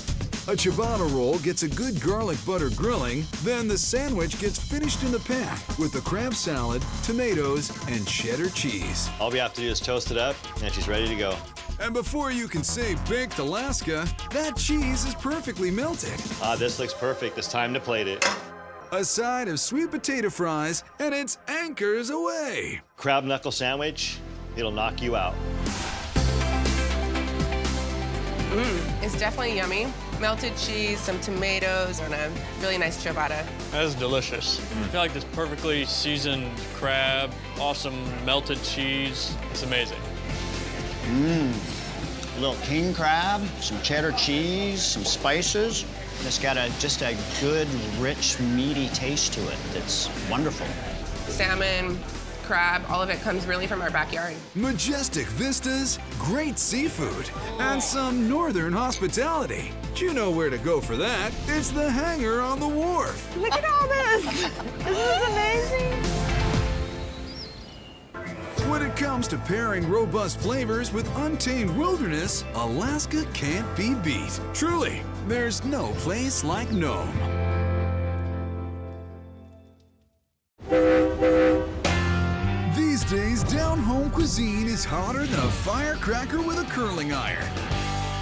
A ciabatta roll gets a good garlic butter grilling, then the sandwich gets finished in the pan with the crab salad, tomatoes, and cheddar cheese. All we have to do is toast it up, and she's ready to go. And before you can say baked Alaska, that cheese is perfectly melted. This looks perfect. It's time to plate it. A side of sweet potato fries, and it's anchors away. Crab knuckle sandwich, it'll knock you out. It's definitely yummy. melted cheese, some tomatoes, and a really nice ciabatta. That is delicious. I feel like this perfectly seasoned crab, awesome melted cheese. It's amazing. A little king crab, some cheddar cheese, some spices. It's got just a good, rich, meaty taste to it that's wonderful. Salmon, crab, all of it comes really from our backyard. Majestic vistas, great seafood, and some northern hospitality. You know where to go for that. It's the Hangar on the Wharf. Look at all this. This is amazing. When it comes to pairing robust flavors with untamed wilderness, Alaska can't be beat. Truly, there's no place like Nome. These days, down-home cuisine is hotter than a firecracker with a curling iron.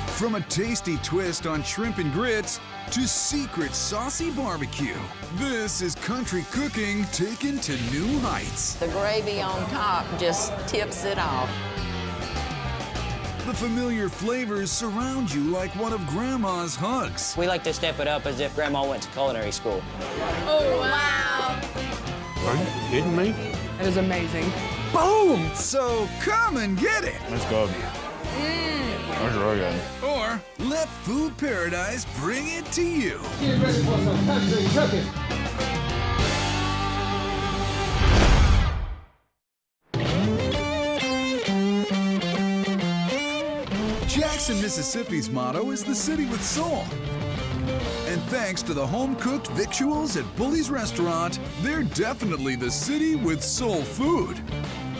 From a tasty twist on shrimp and grits to secret saucy barbecue, this is country cooking taken to new heights. The gravy on top just tips it off. The familiar flavors surround you like one of Grandma's hugs. We like to step it up as if Grandma went to culinary school. Oh, wow. Are you kidding me? It is amazing. Boom! So come and get it. Let's go. That's really good. Or let Food Paradise bring it to you. Get ready for some country cooking. Jackson, Mississippi's motto is the city with soul. And thanks to the home-cooked victuals at Bully's Restaurant, they're definitely the city with soul food.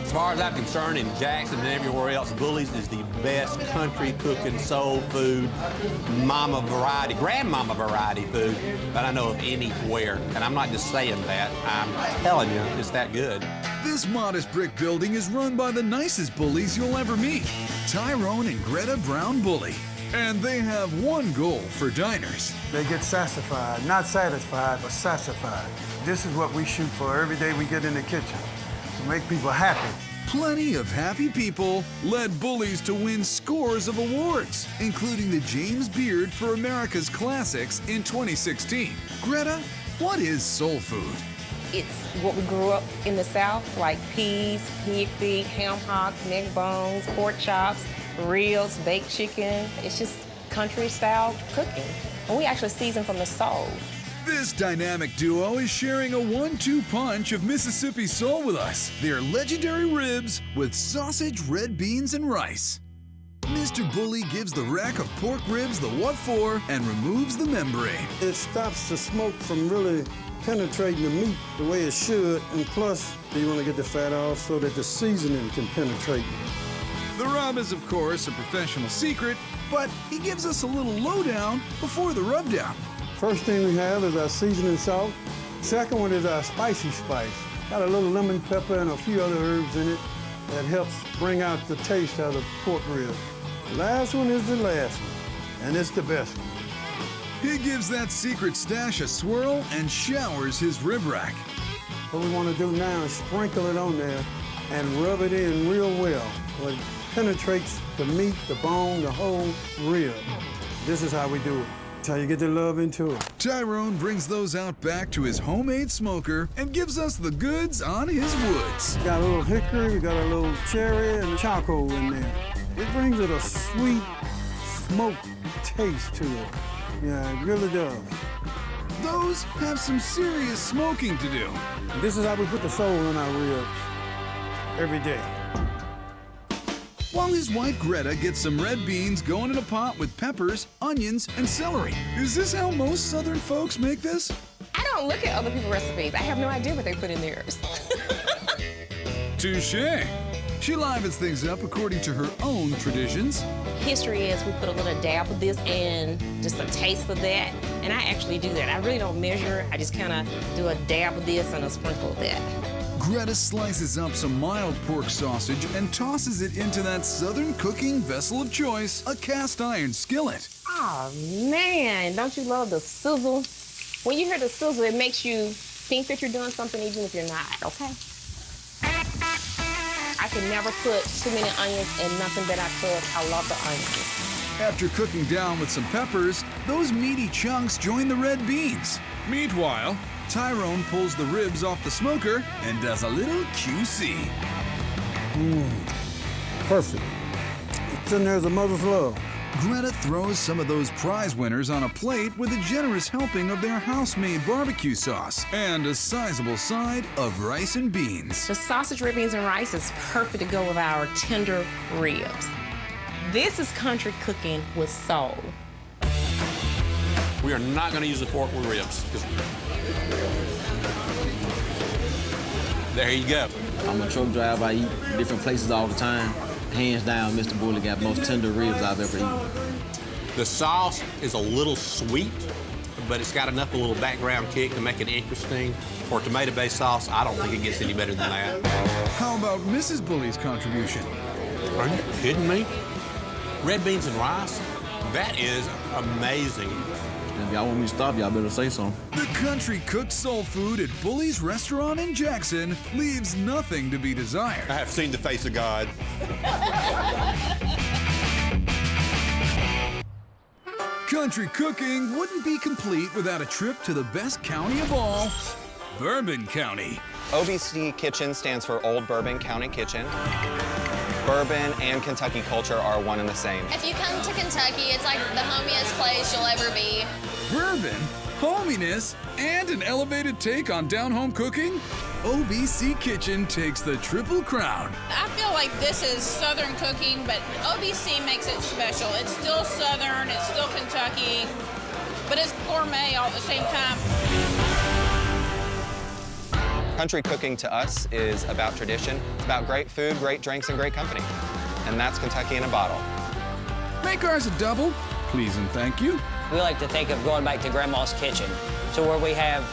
As far as I'm concerned, in Jackson and everywhere else, Bully's is the best country cooking soul food, mama variety, grandmama variety food that I know of anywhere. And I'm not just saying that, I'm telling you, it's that good. This modest brick building is run by the nicest bullies you'll ever meet, Tyrone and Greta Brown Bully. And they have one goal for diners. They get sassified, not satisfied, but sassified. This is what we shoot for every day we get in the kitchen. To make people happy. Plenty of happy people led Bullies to win scores of awards, including the James Beard for America's Classics in 2016. Greta, what is soul food? It's what we grew up in the South, like peas, pig feet, ham hocks, neck bones, pork chops, ribs, baked chicken. It's just country-style cooking. And we actually season from the soul. This dynamic duo is sharing a 1-2 punch of Mississippi soul with us. Their legendary ribs with sausage, red beans, and rice. Mr. Bully gives the rack of pork ribs the what for and removes the membrane. It stops the smoke from really penetrating the meat the way it should, and plus, you want to get the fat off so that the seasoning can penetrate. The rub is, of course, a professional secret, but he gives us a little lowdown before the rubdown. First thing we have is our seasoning salt. Second one is our spicy spice. Got a little lemon pepper and a few other herbs in it that helps bring out the taste of the pork rib. The last one is the last one, and it's the best one. He gives that secret stash a swirl and showers his rib rack. What we want to do now is sprinkle it on there and rub it in real well. It penetrates the meat, the bone, the whole rib. This is how we do it. That's how you get the love into it. Tyrone brings those out back to his homemade smoker and gives us the goods on his woods. Got a little hickory, you got a little cherry, and charcoal in there. It brings it a sweet, smoked taste to it. Yeah, it really does. Those have some serious smoking to do. This is how we put the soul in our ribs every day. While his wife Greta gets some red beans going in a pot with peppers, onions, and celery. Is this how most Southern folks make this? I don't look at other people's recipes. I have no idea what they put in theirs. Touché. She livens things up according to her own traditions. History is we put a little dab of this and just a taste of that. And I actually do that. I really don't measure. I just kind of do a dab of this and a sprinkle of that. Greta slices up some mild pork sausage and tosses it into that Southern cooking vessel of choice, a cast iron skillet. Oh, man, don't you love the sizzle? When you hear the sizzle, it makes you think that you're doing something even if you're not, okay? I can never put too many onions in nothing that I cook. I love the onions. After cooking down with some peppers, those meaty chunks join the red beans. Meanwhile, Tyrone pulls the ribs off the smoker and does a little QC. Perfect. It's in there as a mother's love. Greta throws some of those prize winners on a plate with a generous helping of their house-made barbecue sauce and a sizable side of rice and beans. The sausage, red beans, and rice is perfect to go with our tender ribs. This is country cooking with soul. We are not going to use the fork with ribs. There you go. I'm a truck driver. I eat different places all the time. Hands down, Mr. Bully got the most tender ribs I've ever eaten. The sauce is a little sweet, but it's got enough of a little background kick to make it interesting. For tomato-based sauce, I don't think it gets any better than that. How about Mrs. Bully's contribution? Are you kidding me? Red beans and rice? That is amazing. If y'all want me to stop, y'all better say something. The country cooked soul food at Bully's restaurant in Jackson leaves nothing to be desired. I have seen the face of God. Country cooking wouldn't be complete without a trip to the best county of all, Bourbon County. OBC Kitchen stands for Old Bourbon County Kitchen. Bourbon and Kentucky culture are one and the same. If you come to Kentucky, it's like the homiest place you'll ever be. Bourbon, hominess, and an elevated take on down-home cooking? OBC Kitchen takes the triple crown. I feel like this is Southern cooking, but OBC makes it special. It's still Southern, it's still Kentucky, but it's gourmet all at the same time. Country cooking to us is about tradition. It's about great food, great drinks, and great company. And that's Kentucky in a bottle. Make ours a double, please and thank you. We like to think of going back to Grandma's kitchen, so where we have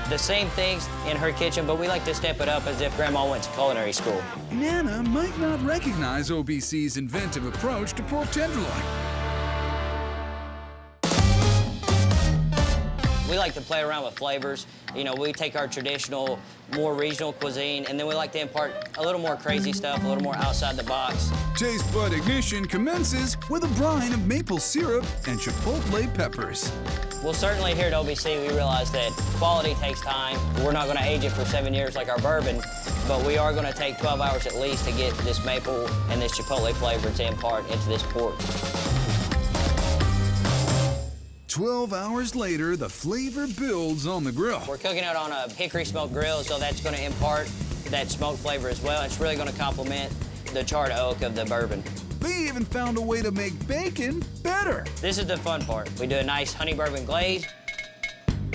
the same things in her kitchen, but we like to step it up as if Grandma went to culinary school. Nana might not recognize OBC's inventive approach to pork tenderloin. We like to play around with flavors. You know, we take our traditional, more regional cuisine, and then we like to impart a little more crazy stuff, a little more outside the box. Taste bud ignition commences with a brine of maple syrup and chipotle peppers. Well, certainly here at OBC, we realize that quality takes time. We're not going to age it for 7 years like our bourbon, but we are going to take 12 hours at least to get this maple and this chipotle flavor to impart into this pork. 12 hours later, the flavor builds on the grill. We're cooking it on a hickory smoked grill, so that's going to impart that smoke flavor as well. It's really going to complement the charred oak of the bourbon. They even found a way to make bacon better. This is the fun part. We do a nice honey bourbon glaze.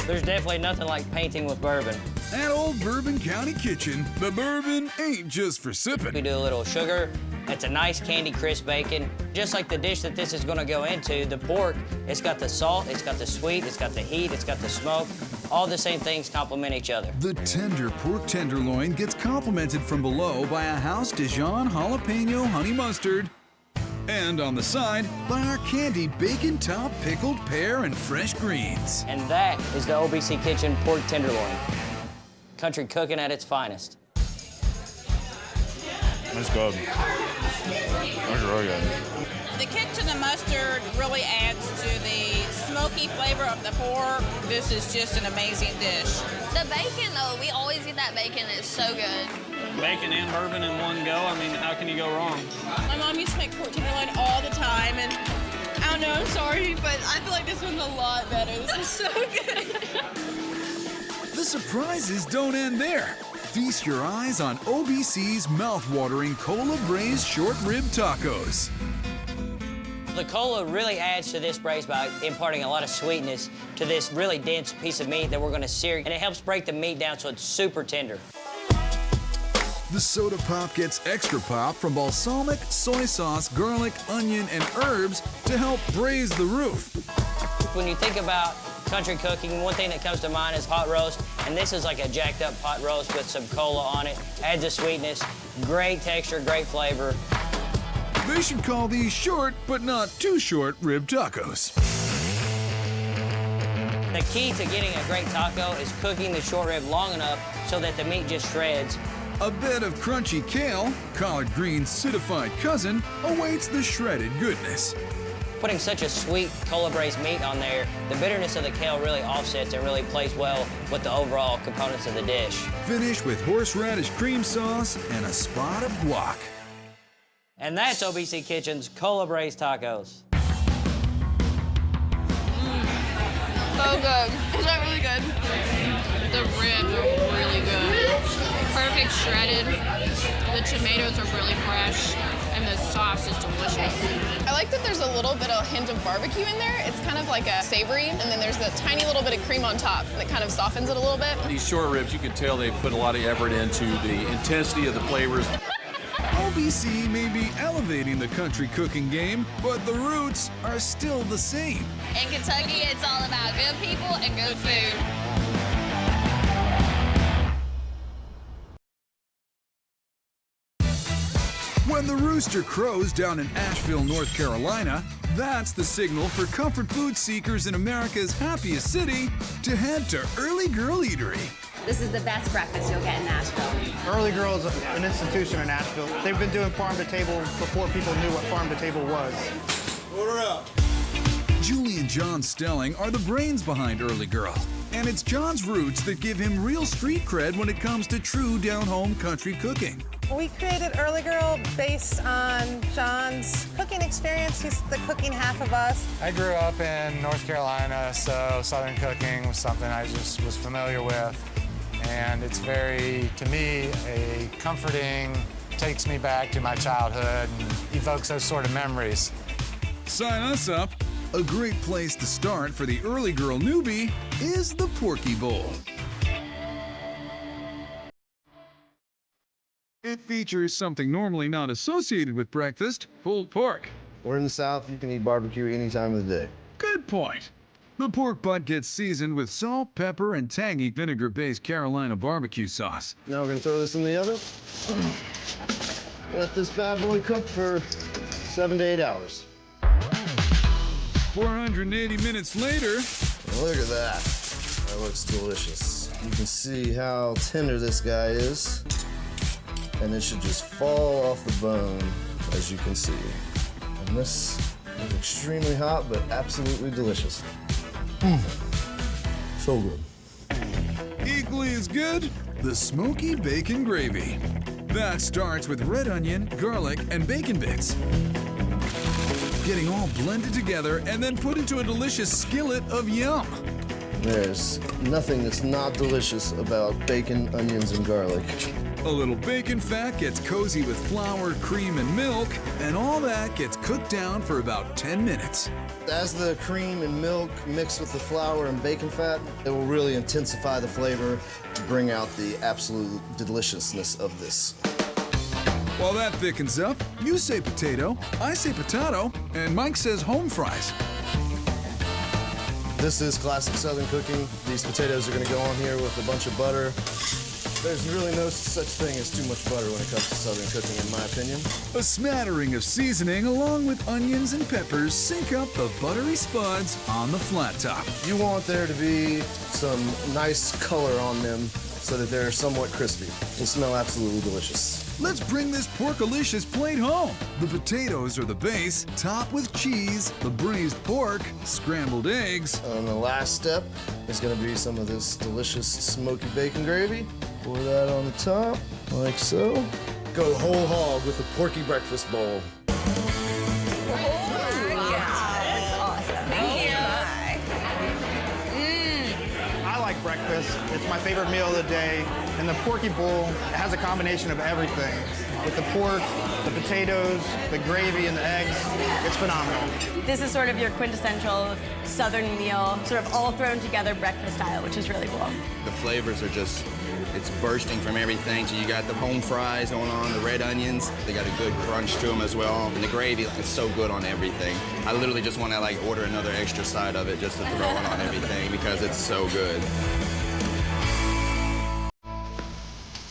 There's definitely nothing like painting with bourbon. At Old Bourbon County Kitchen, the bourbon ain't just for sipping. We do a little sugar. It's a nice candy crisp bacon. Just like the dish that this is gonna go into, the pork, it's got the salt, it's got the sweet, it's got the heat, it's got the smoke. All the same things complement each other. The tender pork tenderloin gets complemented from below by a house Dijon jalapeno honey mustard, and on the side by our candied bacon-topped pickled pear and fresh greens. And that is the OBC Kitchen pork tenderloin. Country cooking at its finest. That's good. That's really good. The kick to the mustard really adds to the smoky flavor of the pork. This is just an amazing dish. The bacon, though, we always get that bacon. It's so good. Bacon and bourbon in one go. I mean, how can you go wrong? My mom used to make pork tenderloin all the time, and I don't know, I'm sorry, but I feel like this one's a lot better. This is so good. The surprises don't end there. Feast your eyes on OBC's mouth-watering cola-braised short rib tacos. The cola really adds to this braise by imparting a lot of sweetness to this really dense piece of meat that we're gonna sear, and it helps break the meat down so it's super tender. The soda pop gets extra pop from balsamic, soy sauce, garlic, onion, and herbs to help braise the roof. When you think about country cooking, one thing that comes to mind is hot roast, and this is like a jacked up hot roast with some cola on it. Adds a sweetness, great texture, great flavor. They should call these short, but not too short, rib tacos. The key to getting a great taco is cooking the short rib long enough so that the meat just shreds. A bed of crunchy kale, collard green's acidified cousin, awaits the shredded goodness. Putting such a sweet cola-braised meat on there, the bitterness of the kale really offsets and really plays well with the overall components of the dish. Finish with horseradish cream sauce and a spot of guac. And that's OBC Kitchen's cola-braised tacos. So good. Is that really good? The ribs are really good. Perfect shredded. The tomatoes are really fresh. And the sauce is delicious. I like that there's a little bit of hint of barbecue in there. It's kind of like a savory, and then there's the tiny little bit of cream on top that kind of softens it a little bit. These short ribs, you can tell they put a lot of effort into the intensity of the flavors. OBC may be elevating the country cooking game, but the roots are still the same. In Kentucky, it's all about good people and good food. When the rooster crows down in Asheville, North Carolina, that's the signal for comfort food seekers in America's happiest city to head to Early Girl Eatery. This is the best breakfast you'll get in Nashville. Early Girl is an institution in Nashville. They've been doing farm to table before people knew what farm to table was. Order up. Julie and John Stelling are the brains behind Early Girl. And it's John's roots that give him real street cred when it comes to true down-home country cooking. We created Early Girl based on John's cooking experience. He's the cooking half of us. I grew up in North Carolina, so Southern cooking was something I just was familiar with. And it's very, to me, a comforting, takes me back to my childhood and evokes those sort of memories. Sign us up. A great place to start for the Early Girl newbie is the Porky Bowl. It features something normally not associated with breakfast, pulled pork. We're in the South, you can eat barbecue any time of the day. Good point. The pork butt gets seasoned with salt, pepper, and tangy vinegar-based Carolina barbecue sauce. Now we're gonna throw this in the oven. Let this bad boy cook for 7 to 8 hours. 480 minutes later. Look at that. That looks delicious. You can see how tender this guy is. And it should just fall off the bone, as you can see. And this is extremely hot, but absolutely delicious. So good. Equally as good, the smoky bacon gravy. That starts with red onion, garlic, and bacon bits. Getting all blended together and then put into a delicious skillet of yum. There's nothing that's not delicious about bacon, onions, and garlic. A little bacon fat gets cozy with flour, cream, and milk, and all that gets cooked down for about 10 minutes. As the cream and milk mix with the flour and bacon fat, it will really intensify the flavor to bring out the absolute deliciousness of this. While that thickens up, you say potato, I say potato, and Mike says home fries. This is classic Southern cooking. These potatoes are gonna go on here with a bunch of butter. There's really no such thing as too much butter when it comes to Southern cooking, in my opinion. A smattering of seasoning along with onions and peppers sync up the buttery spuds on the flat top. You want there to be some nice color on them so that they're somewhat crispy. They smell absolutely delicious. Let's bring this porkalicious plate home. The potatoes are the base, topped with cheese, the braised pork, scrambled eggs. And the last step is gonna be some of this delicious smoky bacon gravy. Pour that on the top, like so. Go whole hog with a porky breakfast bowl. Breakfast. It's my favorite meal of the day. And the Porky Bowl has a combination of everything. With the pork, the potatoes, the gravy, and the eggs, it's phenomenal. This is sort of your quintessential Southern meal, sort of all thrown together breakfast style, which is really cool. The flavors are just, it's bursting from everything. So you got the home fries going on, the red onions. They got a good crunch to them as well. And the gravy is so good on everything. I literally just want to like order another extra side of it just to throw it on everything because it's so good.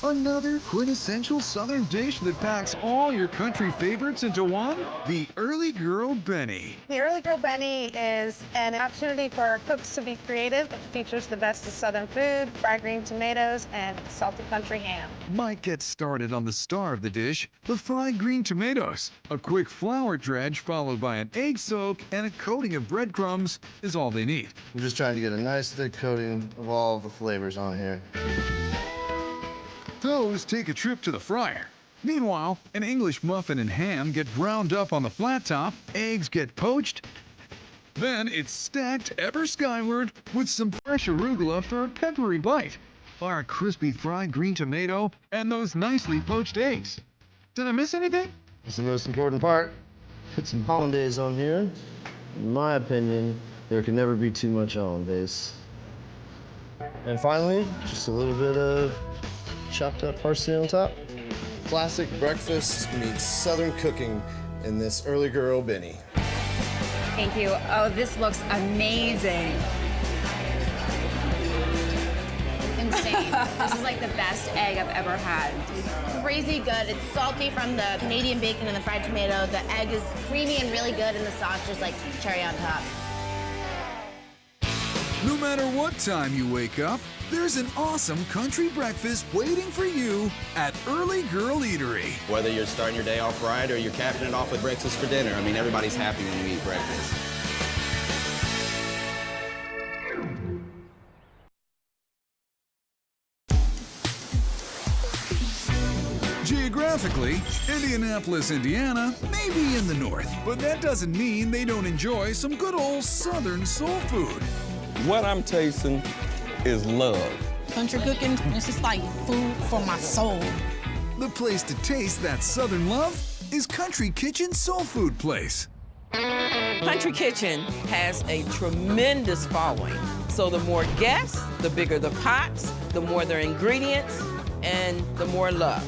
Another quintessential Southern dish that packs all your country favorites into one? The Early Girl Benny. The Early Girl Benny is an opportunity for cooks to be creative. It features the best of Southern food, fried green tomatoes, and salty country ham. Might get started on the star of the dish, the fried green tomatoes. A quick flour dredge followed by an egg soak and a coating of breadcrumbs is all they need. I'm just trying to get a nice thick coating of all the flavors on here. Those take a trip to the fryer. Meanwhile, an English muffin and ham get browned up on the flat top, eggs get poached, then it's stacked ever skyward with some fresh arugula for a peppery bite, our crispy fried green tomato, and those nicely poached eggs. Did I miss anything? That's the most important part. Put some hollandaise on here. In my opinion, there can never be too much hollandaise. And finally, just a little bit of chopped up parsley on top. Classic breakfast meets Southern cooking in this Early Girl Benny. Thank you. Oh, this looks amazing. Insane. This is like the best egg I've ever had. Crazy good. It's salty from the Canadian bacon and the fried tomato. The egg is creamy and really good, and the sauce just like cherry on top. No matter what time you wake up, there's an awesome country breakfast waiting for you at Early Girl Eatery. Whether you're starting your day off right or you're capping it off with breakfast for dinner, I mean, everybody's happy when you eat breakfast. Geographically, Indianapolis, Indiana may be in the north, but that doesn't mean they don't enjoy some good old Southern soul food. What I'm tasting is love. Country cooking, it's just like food for my soul. The place to taste that Southern love is Country Kitchen Soul Food Place. Country Kitchen has a tremendous following. So the more guests, the bigger the pots, the more their ingredients, and the more love.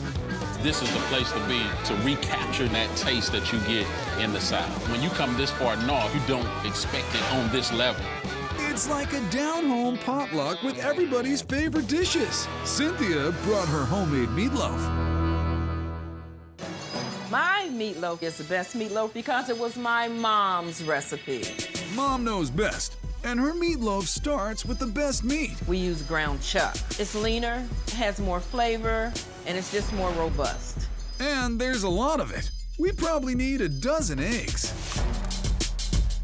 This is the place to be to recapture that taste that you get in the South. When you come this far north, you don't expect it on this level. It's like a down-home potluck with everybody's favorite dishes. Cynthia brought her homemade meatloaf. My meatloaf is the best meatloaf because it was my mom's recipe. Mom knows best, and her meatloaf starts with the best meat. We use ground chuck. It's leaner, has more flavor, and it's just more robust. And there's a lot of it. We probably need a dozen eggs.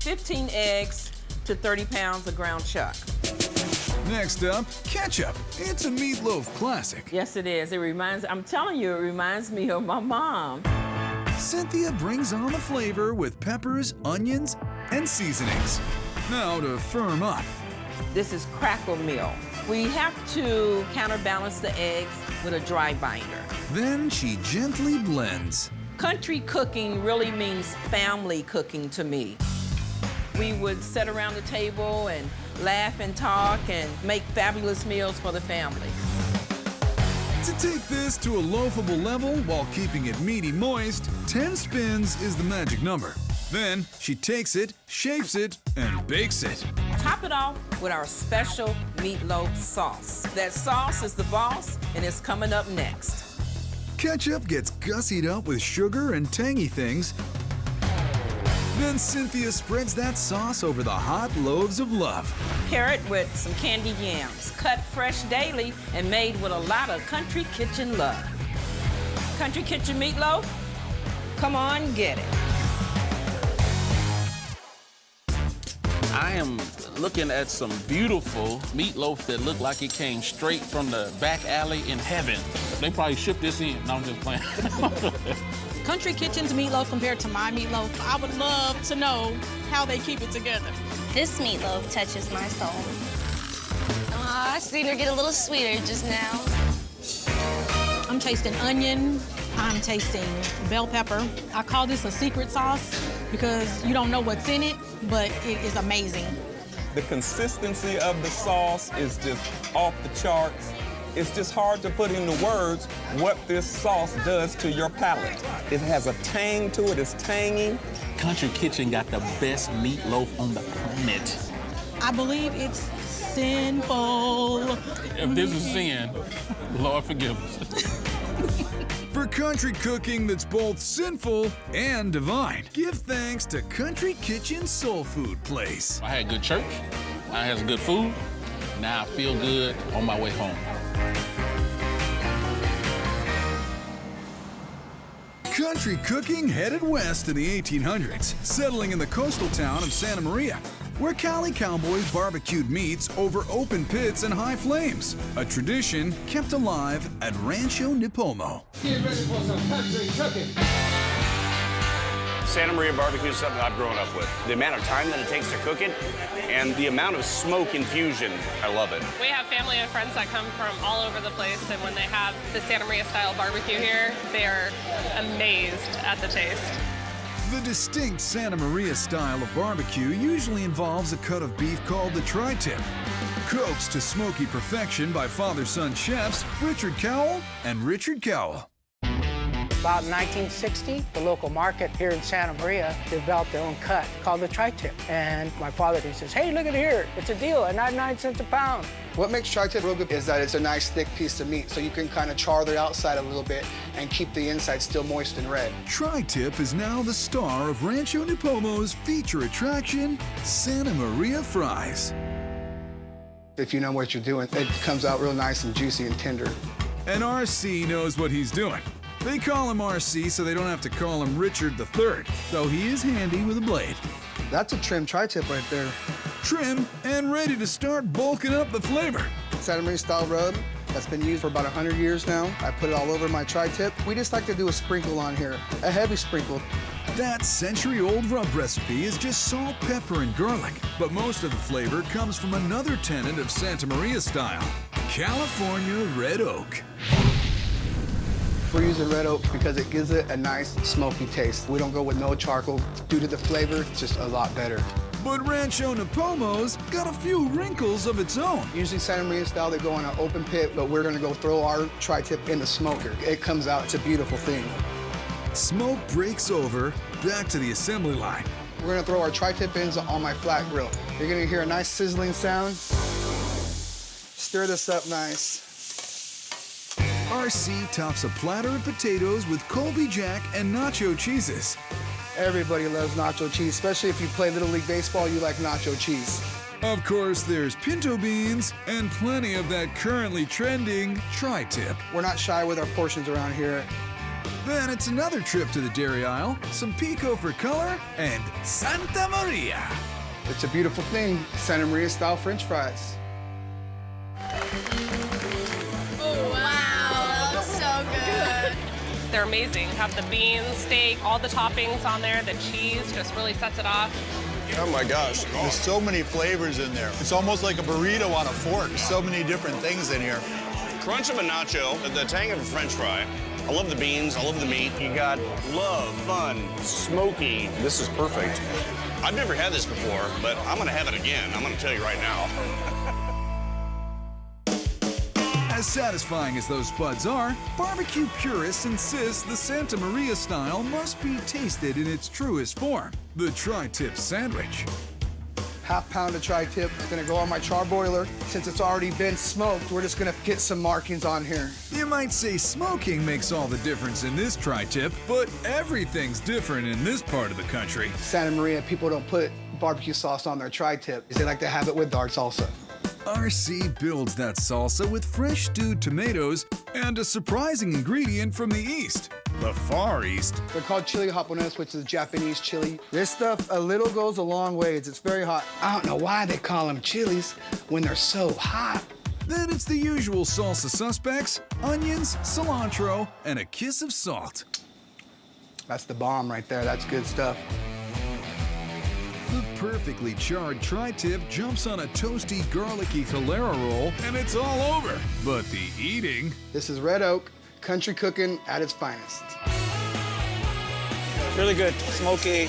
15 eggs to 30 pounds of ground chuck. Next up, ketchup. It's a meatloaf classic. Yes, it is. I'm telling you, it reminds me of my mom. Cynthia brings on the flavor with peppers, onions, and seasonings. Now to firm up. This is crackle meal. We have to counterbalance the eggs with a dry binder. Then she gently blends. Country cooking really means family cooking to me. We would sit around the table and laugh and talk and make fabulous meals for the family. To take this to a loafable level while keeping it meaty moist, 10 spins is the magic number. Then she takes it, shapes it, and bakes it. Top it off with our special meatloaf sauce. That sauce is the boss, and it's coming up next. Ketchup gets gussied up with sugar and tangy things. Then Cynthia spreads that sauce over the hot loaves of love. Pair it with some candied yams, cut fresh daily and made with a lot of Country Kitchen love. Country Kitchen meatloaf, come on, get it. I am looking at some beautiful meatloaf that look like it came straight from the back alley in heaven. They probably shipped this in. No, I'm just playing. Country Kitchen's meatloaf compared to my meatloaf, I would love to know how they keep it together. This meatloaf touches my soul. Oh, I seen her get a little sweeter just now. I'm tasting onion. I'm tasting bell pepper. I call this a secret sauce because you don't know what's in it, but it is amazing. The consistency of the sauce is just off the charts. It's just hard to put into words what this sauce does to your palate. It has a tang to it, it's tangy. Country Kitchen got the best meatloaf on the planet. I believe it's sinful. If this is sin, Lord forgive us. For country cooking that's both sinful and divine, give thanks to Country Kitchen Soul Food Place. I had good church, I had some good food, now I feel good on my way home. Country cooking headed west in the 1800s, settling in the coastal town of Santa Maria, where Cali cowboys barbecued meats over open pits and high flames, a tradition kept alive at Rancho Nipomo. Get ready for some country cooking. Santa Maria barbecue is something I've grown up with. The amount of time that it takes to cook it and the amount of smoke infusion, I love it. We have family and friends that come from all over the place, and when they have the Santa Maria style barbecue here, they are amazed at the taste. The distinct Santa Maria style of barbecue usually involves a cut of beef called the tri-tip, coaxed to smoky perfection by father-son chefs Richard Cowell and Richard Cowell. About 1960, the local market here in Santa Maria developed their own cut called the tri-tip. And my father, he says, hey, look at here, it's a deal at 99 cents a pound. What makes tri-tip real good is that it's a nice thick piece of meat, so you can kind of char the outside a little bit and keep the inside still moist and red. Tri-tip is now the star of Rancho Nipomo's feature attraction, Santa Maria Fries. If you know what you're doing, it comes out real nice and juicy and tender. And RC knows what he's doing. They call him RC so they don't have to call him Richard III, though he is handy with a blade. That's a trim tri-tip right there. Trim and ready to start bulking up the flavor. Santa Maria style rub that's been used for about 100 years now. I put it all over my tri-tip. We just like to do a sprinkle on here, a heavy sprinkle. That century-old rub recipe is just salt, pepper, and garlic, but most of the flavor comes from another tenet of Santa Maria style, California red oak. We're using red oak because it gives it a nice smoky taste. We don't go with no charcoal. Due to the flavor, it's just a lot better. But Rancho Nipomo's got a few wrinkles of its own. Usually Santa Maria style, they go in an open pit, but we're gonna go throw our tri-tip in the smoker. It comes out, it's a beautiful thing. Smoke breaks over, back to the assembly line. We're gonna throw our tri-tip ends on my flat grill. You're gonna hear a nice sizzling sound. Stir this up nice. RC tops a platter of potatoes with Colby Jack and nacho cheeses. Everybody loves nacho cheese, especially if you play Little League Baseball, you like nacho cheese. Of course, there's pinto beans and plenty of that currently trending tri-tip. We're not shy with our portions around here. Then it's another trip to the dairy aisle, some pico for color, and Santa Maria. It's a beautiful thing, Santa Maria style French fries. They're amazing. Have the beans, steak, all the toppings on there. The cheese just really sets it off. Oh my gosh, there's so many flavors in there. It's almost like a burrito on a fork. So many different things in here. Crunch of a nacho, the tang of a French fry. I love the beans, I love the meat. You got love, fun, smoky. This is perfect. I've never had this before, but I'm gonna have it again. I'm gonna tell you right now. As satisfying as those spuds are, barbecue purists insist the Santa Maria style must be tasted in its truest form, the tri-tip sandwich. Half pound of tri-tip is gonna go on my charbroiler. Since it's already been smoked, we're just gonna get some markings on here. You might say smoking makes all the difference in this tri-tip, but everything's different in this part of the country. Santa Maria, people don't put barbecue sauce on their tri-tip. They like to have it with our salsa. RC builds that salsa with fresh stewed tomatoes and a surprising ingredient from the East, the Far East. They're called chili japonés, which is Japanese chili. This stuff, a little goes a long ways. It's very hot. I don't know why they call them chilies when they're so hot. Then it's the usual salsa suspects, onions, cilantro, and a kiss of salt. That's the bomb right there. That's good stuff. The perfectly charred tri-tip jumps on a toasty, garlicky Tolera roll, and it's all over. But the eating... This is red oak, country cooking at its finest. Really good, smoky,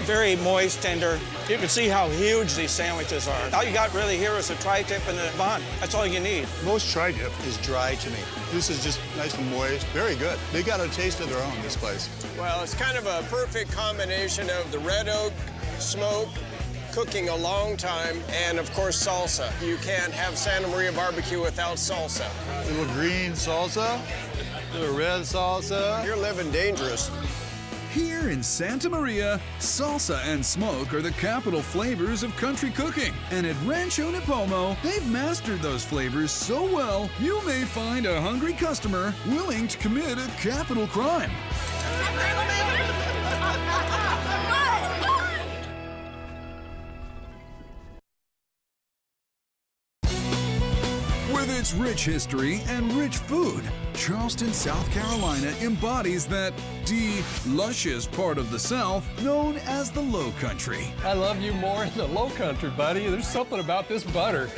very moist, tender. You can see how huge these sandwiches are. All you got really here is a tri-tip and a bun. That's all you need. Most tri-tip is dry to me. This is just nice and moist, very good. They got a taste of their own, this place. Well, it's kind of a perfect combination of the red oak, smoke, cooking a long time, and of course salsa. You can't have Santa Maria barbecue without salsa. A little green salsa, a little red salsa. You're living dangerous. Here in Santa Maria, salsa and smoke are the capital flavors of country cooking. And at Rancho Nipomo, they've mastered those flavors so well, you may find a hungry customer willing to commit a capital crime. With its rich history and rich food, Charleston, South Carolina embodies that luscious part of the South known as the Low Country. I love you more in the Low Country, buddy. There's something about this butter.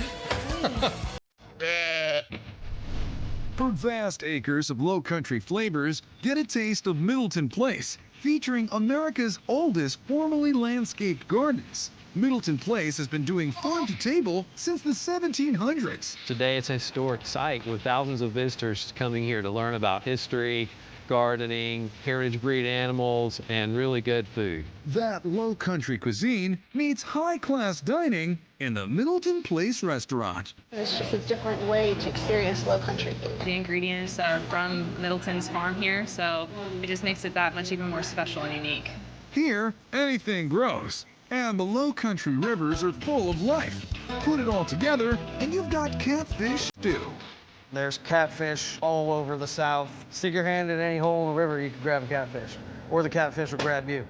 For vast acres of Low Country flavors, get a taste of Middleton Place, featuring America's oldest formerly landscaped gardens. Middleton Place has been doing farm to table since the 1700s. Today it's a historic site with thousands of visitors coming here to learn about history, gardening, heritage breed animals, and really good food. That Low Country cuisine meets high-class dining in the Middleton Place restaurant. It's just a different way to experience Low Country food. The ingredients are from Middleton's farm here, so it just makes it that much even more special and unique. Here, anything grows. And the Low Country rivers are full of life. Put it all together, and you've got catfish stew. There's catfish all over the South. Stick your hand in any hole in the river, you can grab a catfish. Or the catfish will grab you.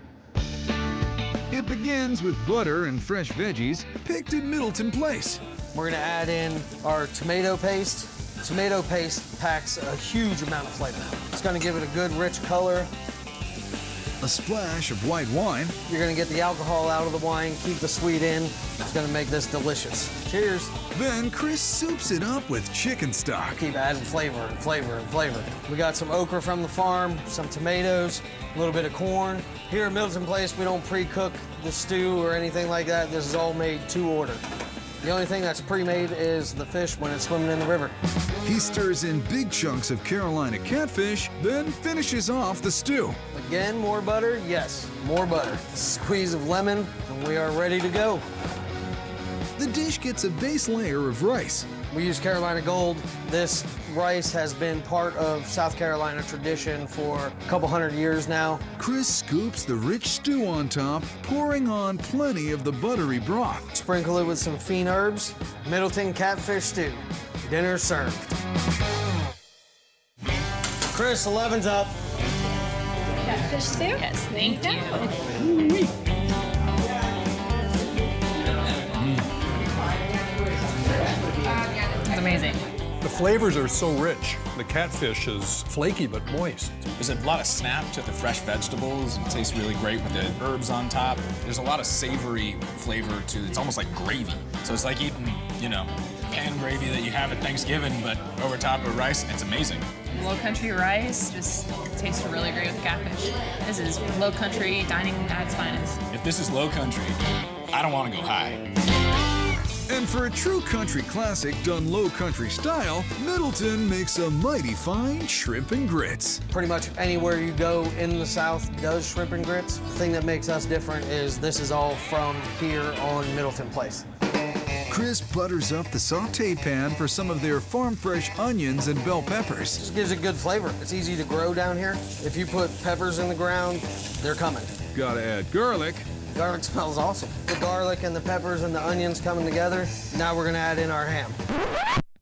It begins with butter and fresh veggies picked at Middleton Place. We're gonna add in our tomato paste. Tomato paste packs a huge amount of flavor. It's gonna give it a good, rich color. A splash of white wine. You're gonna get the alcohol out of the wine, keep the sweet in. It's gonna make this delicious. Cheers. Then Chris soups it up with chicken stock. Keep adding flavor and flavor and flavor. We got some okra from the farm, some tomatoes, a little bit of corn. Here at Middleton Place, we don't pre-cook the stew or anything like that. This is all made to order. The only thing that's pre-made is the fish when it's swimming in the river. He stirs in big chunks of Carolina catfish, then finishes off the stew. Again, more butter? Yes, more butter. Squeeze of lemon, and we are ready to go. The dish gets a base layer of rice. We use Carolina Gold. This rice has been part of South Carolina tradition for a couple hundred years now. Chris scoops the rich stew on top, pouring on plenty of the buttery broth. Sprinkle it with some fiend herbs. Middleton catfish stew. Dinner served. Chris, 11's up. Catfish stew? Yes, thank you. It's amazing. The flavors are so rich. The catfish is flaky but moist. There's a lot of snap to the fresh vegetables. It tastes really great with the herbs on top. There's a lot of savory flavor to it. It's almost like gravy. So it's like eating, pan gravy that you have at Thanksgiving, but over top of rice. It's amazing. Low Country rice just tastes really great with the catfish. This is Low Country dining at its finest. If this is Low Country, I don't want to go high. And for a true country classic done Low Country style, Middleton makes a mighty fine shrimp and grits. Pretty much anywhere you go in the South does shrimp and grits. The thing that makes us different is this is all from here on Middleton Place. Chris butters up the sauté pan for some of their farm-fresh onions and bell peppers. Just gives it good flavor. It's easy to grow down here. If you put peppers in the ground, they're coming. Gotta add garlic. Garlic smells awesome. The garlic and the peppers and the onions coming together. Now we're gonna add in our ham.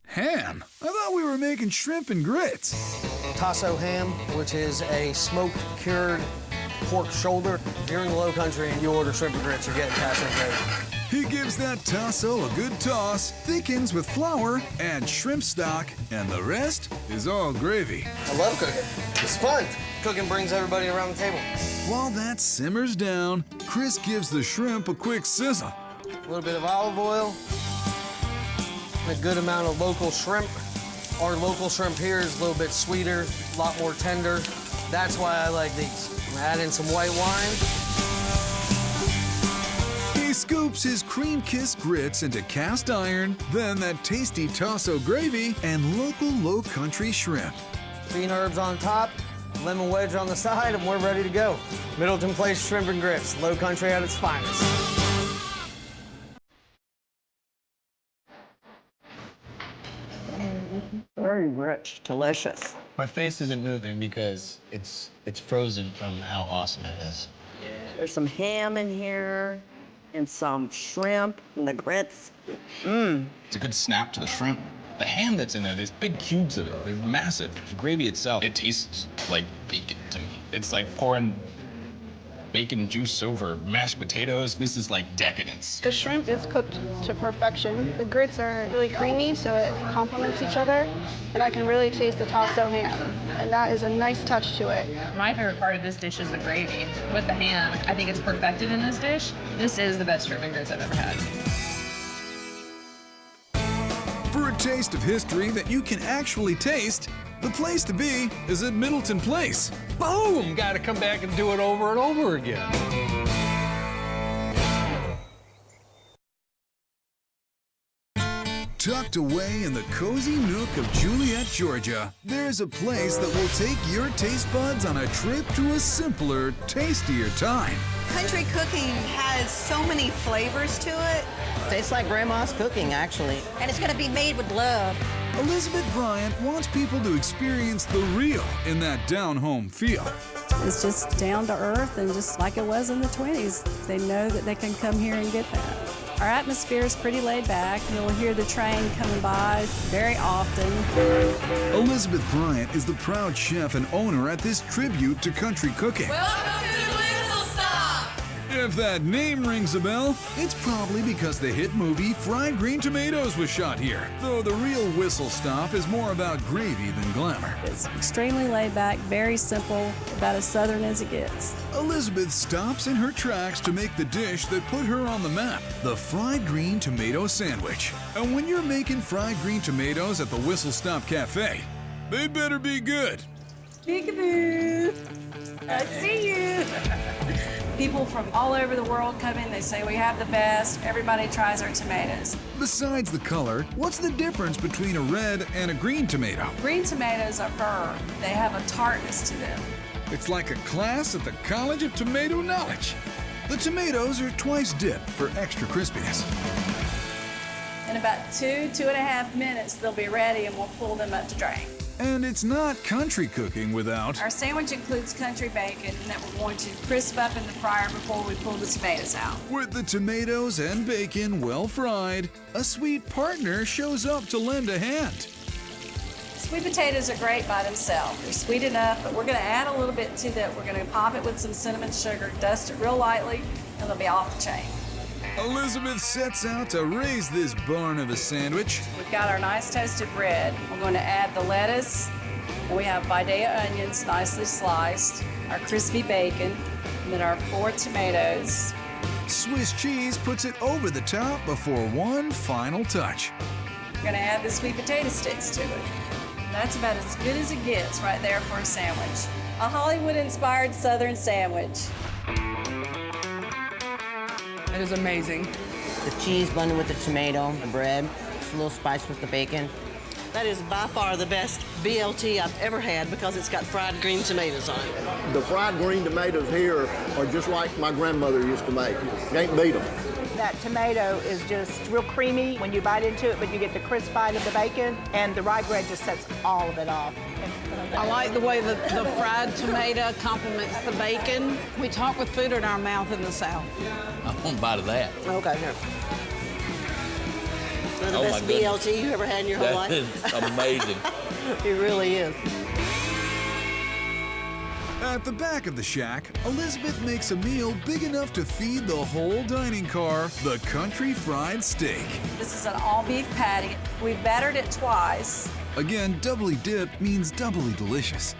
Ham? I thought we were making shrimp and grits. Tasso ham, which is a smoked-cured pork shoulder. If you're in the Low Country and you order shrimp and grits, you're getting Tasso gravy. He gives that tasso a good toss, thickens with flour, adds shrimp stock, and the rest is all gravy. I love cooking. It's fun. Cooking brings everybody around the table. While that simmers down, Chris gives the shrimp a quick sizzle. A little bit of olive oil, and a good amount of local shrimp. Our local shrimp here is a little bit sweeter, a lot more tender. That's why I like these. I'm gonna add in some white wine. He scoops his cream-kissed grits into cast iron, then that tasty tasso gravy and local Low Country shrimp. Bean herbs on top, lemon wedge on the side, and we're ready to go. Middleton Place shrimp and grits, Low Country at its finest. Very rich, delicious. My face isn't moving because it's frozen from how awesome it is. There's some ham in here and some shrimp and the grits. It's a good snap to the shrimp. The ham that's in there, there's big cubes of it. They're massive. The gravy itself, it tastes like bacon to me. It's like pouring bacon juice over mashed potatoes. This is like decadence. The shrimp is cooked to perfection. The grits are really creamy, so it complements each other. And I can really taste the tosto ham. And that is a nice touch to it. My favorite part of this dish is the gravy with the ham. I think it's perfected in this dish. This is the best shrimp and grits I've ever had. For a taste of history that you can actually taste, the place to be is at Middleton Place. Boom! Got to come back and do it over and over again. Tucked away in the cozy nook of Juliet, Georgia, there's a place that will take your taste buds on a trip to a simpler, tastier time. Country cooking has so many flavors to it. Tastes like Grandma's cooking, actually. And it's going to be made with love. Elizabeth Bryant wants people to experience the real in that down-home feel. It's just down to earth and just like it was in the 20s. They know that they can come here and get that. Our atmosphere is pretty laid back. You'll hear the train coming by very often. Elizabeth Bryant is the proud chef and owner at this tribute to country cooking. Welcome to the Whistle Stop! If that name rings a bell, it's probably because the hit movie Fried Green Tomatoes was shot here. Though the real Whistle Stop is more about gravy than glamour. It's extremely laid back, very simple, about as southern as it gets. Elizabeth stops in her tracks to make the dish that put her on the map, the fried green tomato sandwich. And when you're making fried green tomatoes at the Whistle Stop Cafe, they better be good. Peekaboo! I see you! People from all over the world come in, they say we have the best, everybody tries our tomatoes. Besides the color, what's the difference between a red and a green tomato? Green tomatoes are firm, they have a tartness to them. It's like a class at the College of Tomato Knowledge. The tomatoes are twice dipped for extra crispiness. In about 2.5 minutes, they'll be ready and we'll pull them up to drain. And it's not country cooking without... Our sandwich includes country bacon that we're going to crisp up in the fryer before we pull the tomatoes out. With the tomatoes and bacon well fried, a sweet partner shows up to lend a hand. Sweet potatoes are great by themselves. They're sweet enough, but we're going to add a little bit to that. We're going to pop it with some cinnamon sugar, dust it real lightly, and they'll be off the chain. Elizabeth sets out to raise this barn of a sandwich. We've got our nice toasted bread. We're going to add the lettuce, and we have Videa onions nicely sliced, our crispy bacon, and then our 4 tomatoes. Swiss cheese puts it over the top before one final touch. We're going to add the sweet potato sticks to it. That's about as good as it gets right there for a sandwich. A Hollywood-inspired Southern sandwich. It is amazing. The cheese blended with the tomato, the bread, just a little spice with the bacon. That is by far the best BLT I've ever had because it's got fried green tomatoes on it. The fried green tomatoes here are just like my grandmother used to make. You can't beat them. That tomato is just real creamy when you bite into it, but you get the crisp bite of the bacon, and the rye bread just sets all of it off. I like the way the fried tomato complements the bacon. We talk with food in our mouth in the South. I won't bite of that. Okay, here. One of the best BLT you ever had in your whole life. That is amazing. It really is. At the back of the shack, Elizabeth makes a meal big enough to feed the whole dining car, the country fried steak. This is an all-beef patty. We've battered it twice. Again, doubly dipped means doubly delicious.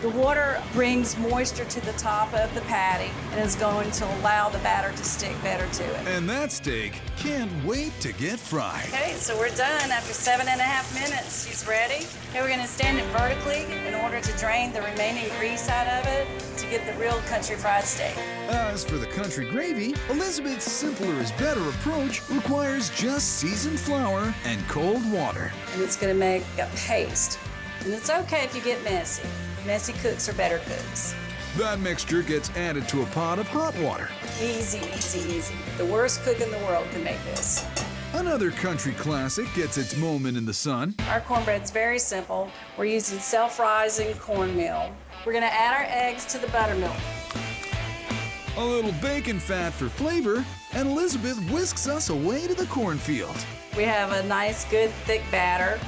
The water brings moisture to the top of the patty and is going to allow the batter to stick better to it. And that steak can't wait to get fried. Okay, so we're done after 7.5 minutes. She's ready. Okay, we're going to stand it vertically in order to drain the remaining grease out of it to get the real country fried steak. As for the country gravy, Elizabeth's simpler is better approach requires just seasoned flour and cold water. And it's going to make a paste. And it's okay if you get messy. Messy cooks are better cooks. That mixture gets added to a pot of hot water. Easy, easy, easy. The worst cook in the world can make this. Another country classic gets its moment in the sun. Our cornbread's very simple. We're using self-rising cornmeal. We're gonna add our eggs to the buttermilk. A little bacon fat for flavor, and Elizabeth whisks us away to the cornfield. We have a nice, good, thick batter,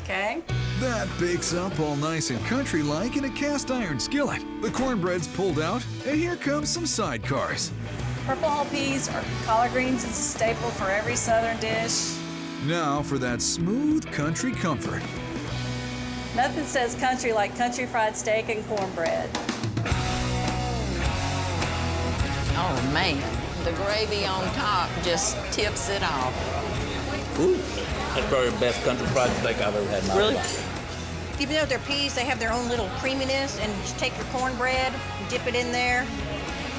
okay? That bakes up all nice and country-like in a cast iron skillet. The cornbread's pulled out, and here comes some sidecars. Purple whole peas or collard greens is a staple for every Southern dish. Now for that smooth country comfort. Nothing says country like country fried steak and cornbread. Oh man, the gravy on top just tips it off. Ooh, that's probably the best country fried steak I've ever had in my life. Even though they're peas, they have their own little creaminess, and just take your cornbread, dip it in there.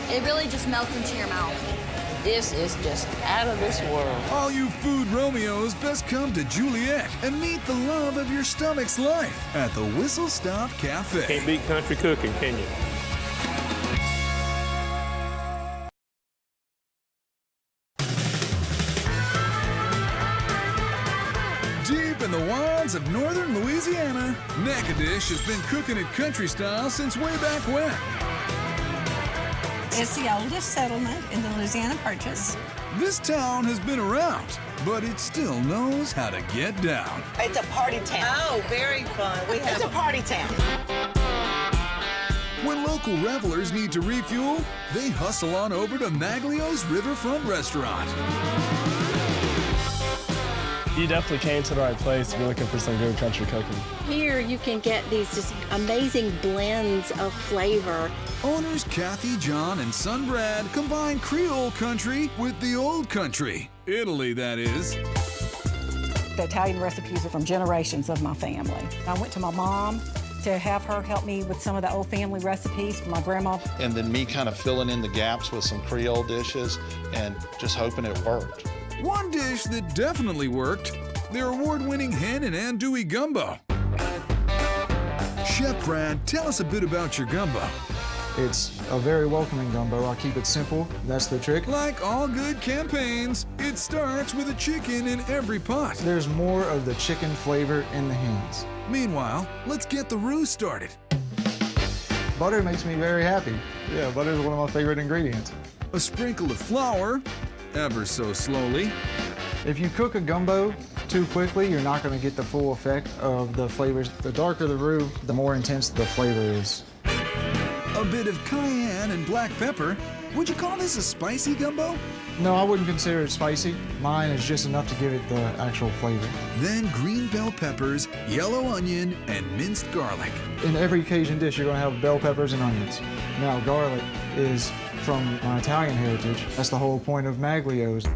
It really just melts into your mouth. This is just out of this world. All you food Romeos best come to Juliet and meet the love of your stomach's life at the Whistle Stop Cafe. Can't beat country cooking, can you? Deep in the wilds of northern Louisiana, Natchitoches has been cooking it country style since way back when. It's the oldest settlement in the Louisiana Purchase. This town has been around, but it still knows how to get down. It's a party town. Oh, very fun. It's a party town. When local revelers need to refuel, they hustle on over to Maglio's Riverfront Restaurant. You definitely came to the right place if you're looking for some good country cooking. Here you can get these just amazing blends of flavor. Owners Kathy, John, and son Brad combine Creole country with the old country. Italy, that is. The Italian recipes are from generations of my family. I went to my mom to have her help me with some of the old family recipes from my grandma. And then me kind of filling in the gaps with some Creole dishes and just hoping it worked. One dish that definitely worked, their award-winning hen and andouille gumbo. Chef Brad, tell us a bit about your gumbo. It's a very welcoming gumbo. I keep it simple. That's the trick. Like all good campaigns, it starts with a chicken in every pot. There's more of the chicken flavor in the hens. Meanwhile, let's get the roux started. Butter makes me very happy. Yeah, butter is one of my favorite ingredients. A sprinkle of flour, ever so slowly. If you cook a gumbo too quickly, you're not going to get the full effect of the flavors. The darker the roux, the more intense the flavor is. A bit of cayenne and black pepper. Would you call this a spicy gumbo? No, I wouldn't consider it spicy. Mine is just enough to give it the actual flavor. Then green bell peppers, yellow onion, and minced garlic. In every Cajun dish, you're going to have bell peppers and onions. Now, garlic is from my Italian heritage. That's the whole point of Maglio's.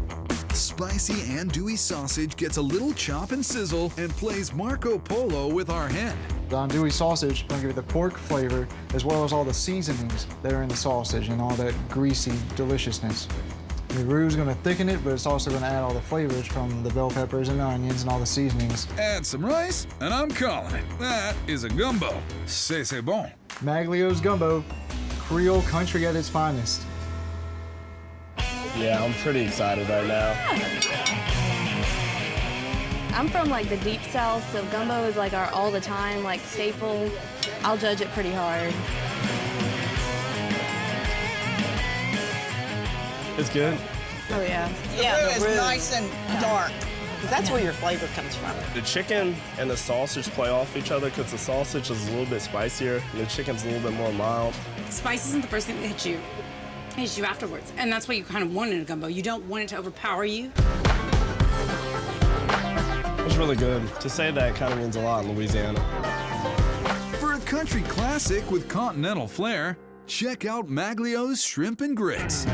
Spicy andouille sausage gets a little chop and sizzle and plays Marco Polo with our hen. The andouille sausage will give it the pork flavor as well as all the seasonings that are in the sausage and all that greasy deliciousness. The roux is going to thicken it, but it's also going to add all the flavors from the bell peppers and onions and all the seasonings. Add some rice, and I'm calling it. That is a gumbo. C'est bon. Maglio's Gumbo, Creole country at its finest. Yeah, I'm pretty excited right now. I'm from like the deep south, so gumbo is like our all the time like staple. I'll judge it pretty hard. It's good. Oh yeah. Yeah, the roux is nice and dark. That's where your flavor comes from. The chicken and the sausage play off each other because the sausage is a little bit spicier and the chicken's a little bit more mild. Spice isn't the first thing that hits you. It hits you afterwards. And that's what you kind of want in a gumbo. You don't want it to overpower you. It's really good. To say that kind of means a lot in Louisiana. For a country classic with continental flair, check out Maglio's Shrimp and Grits.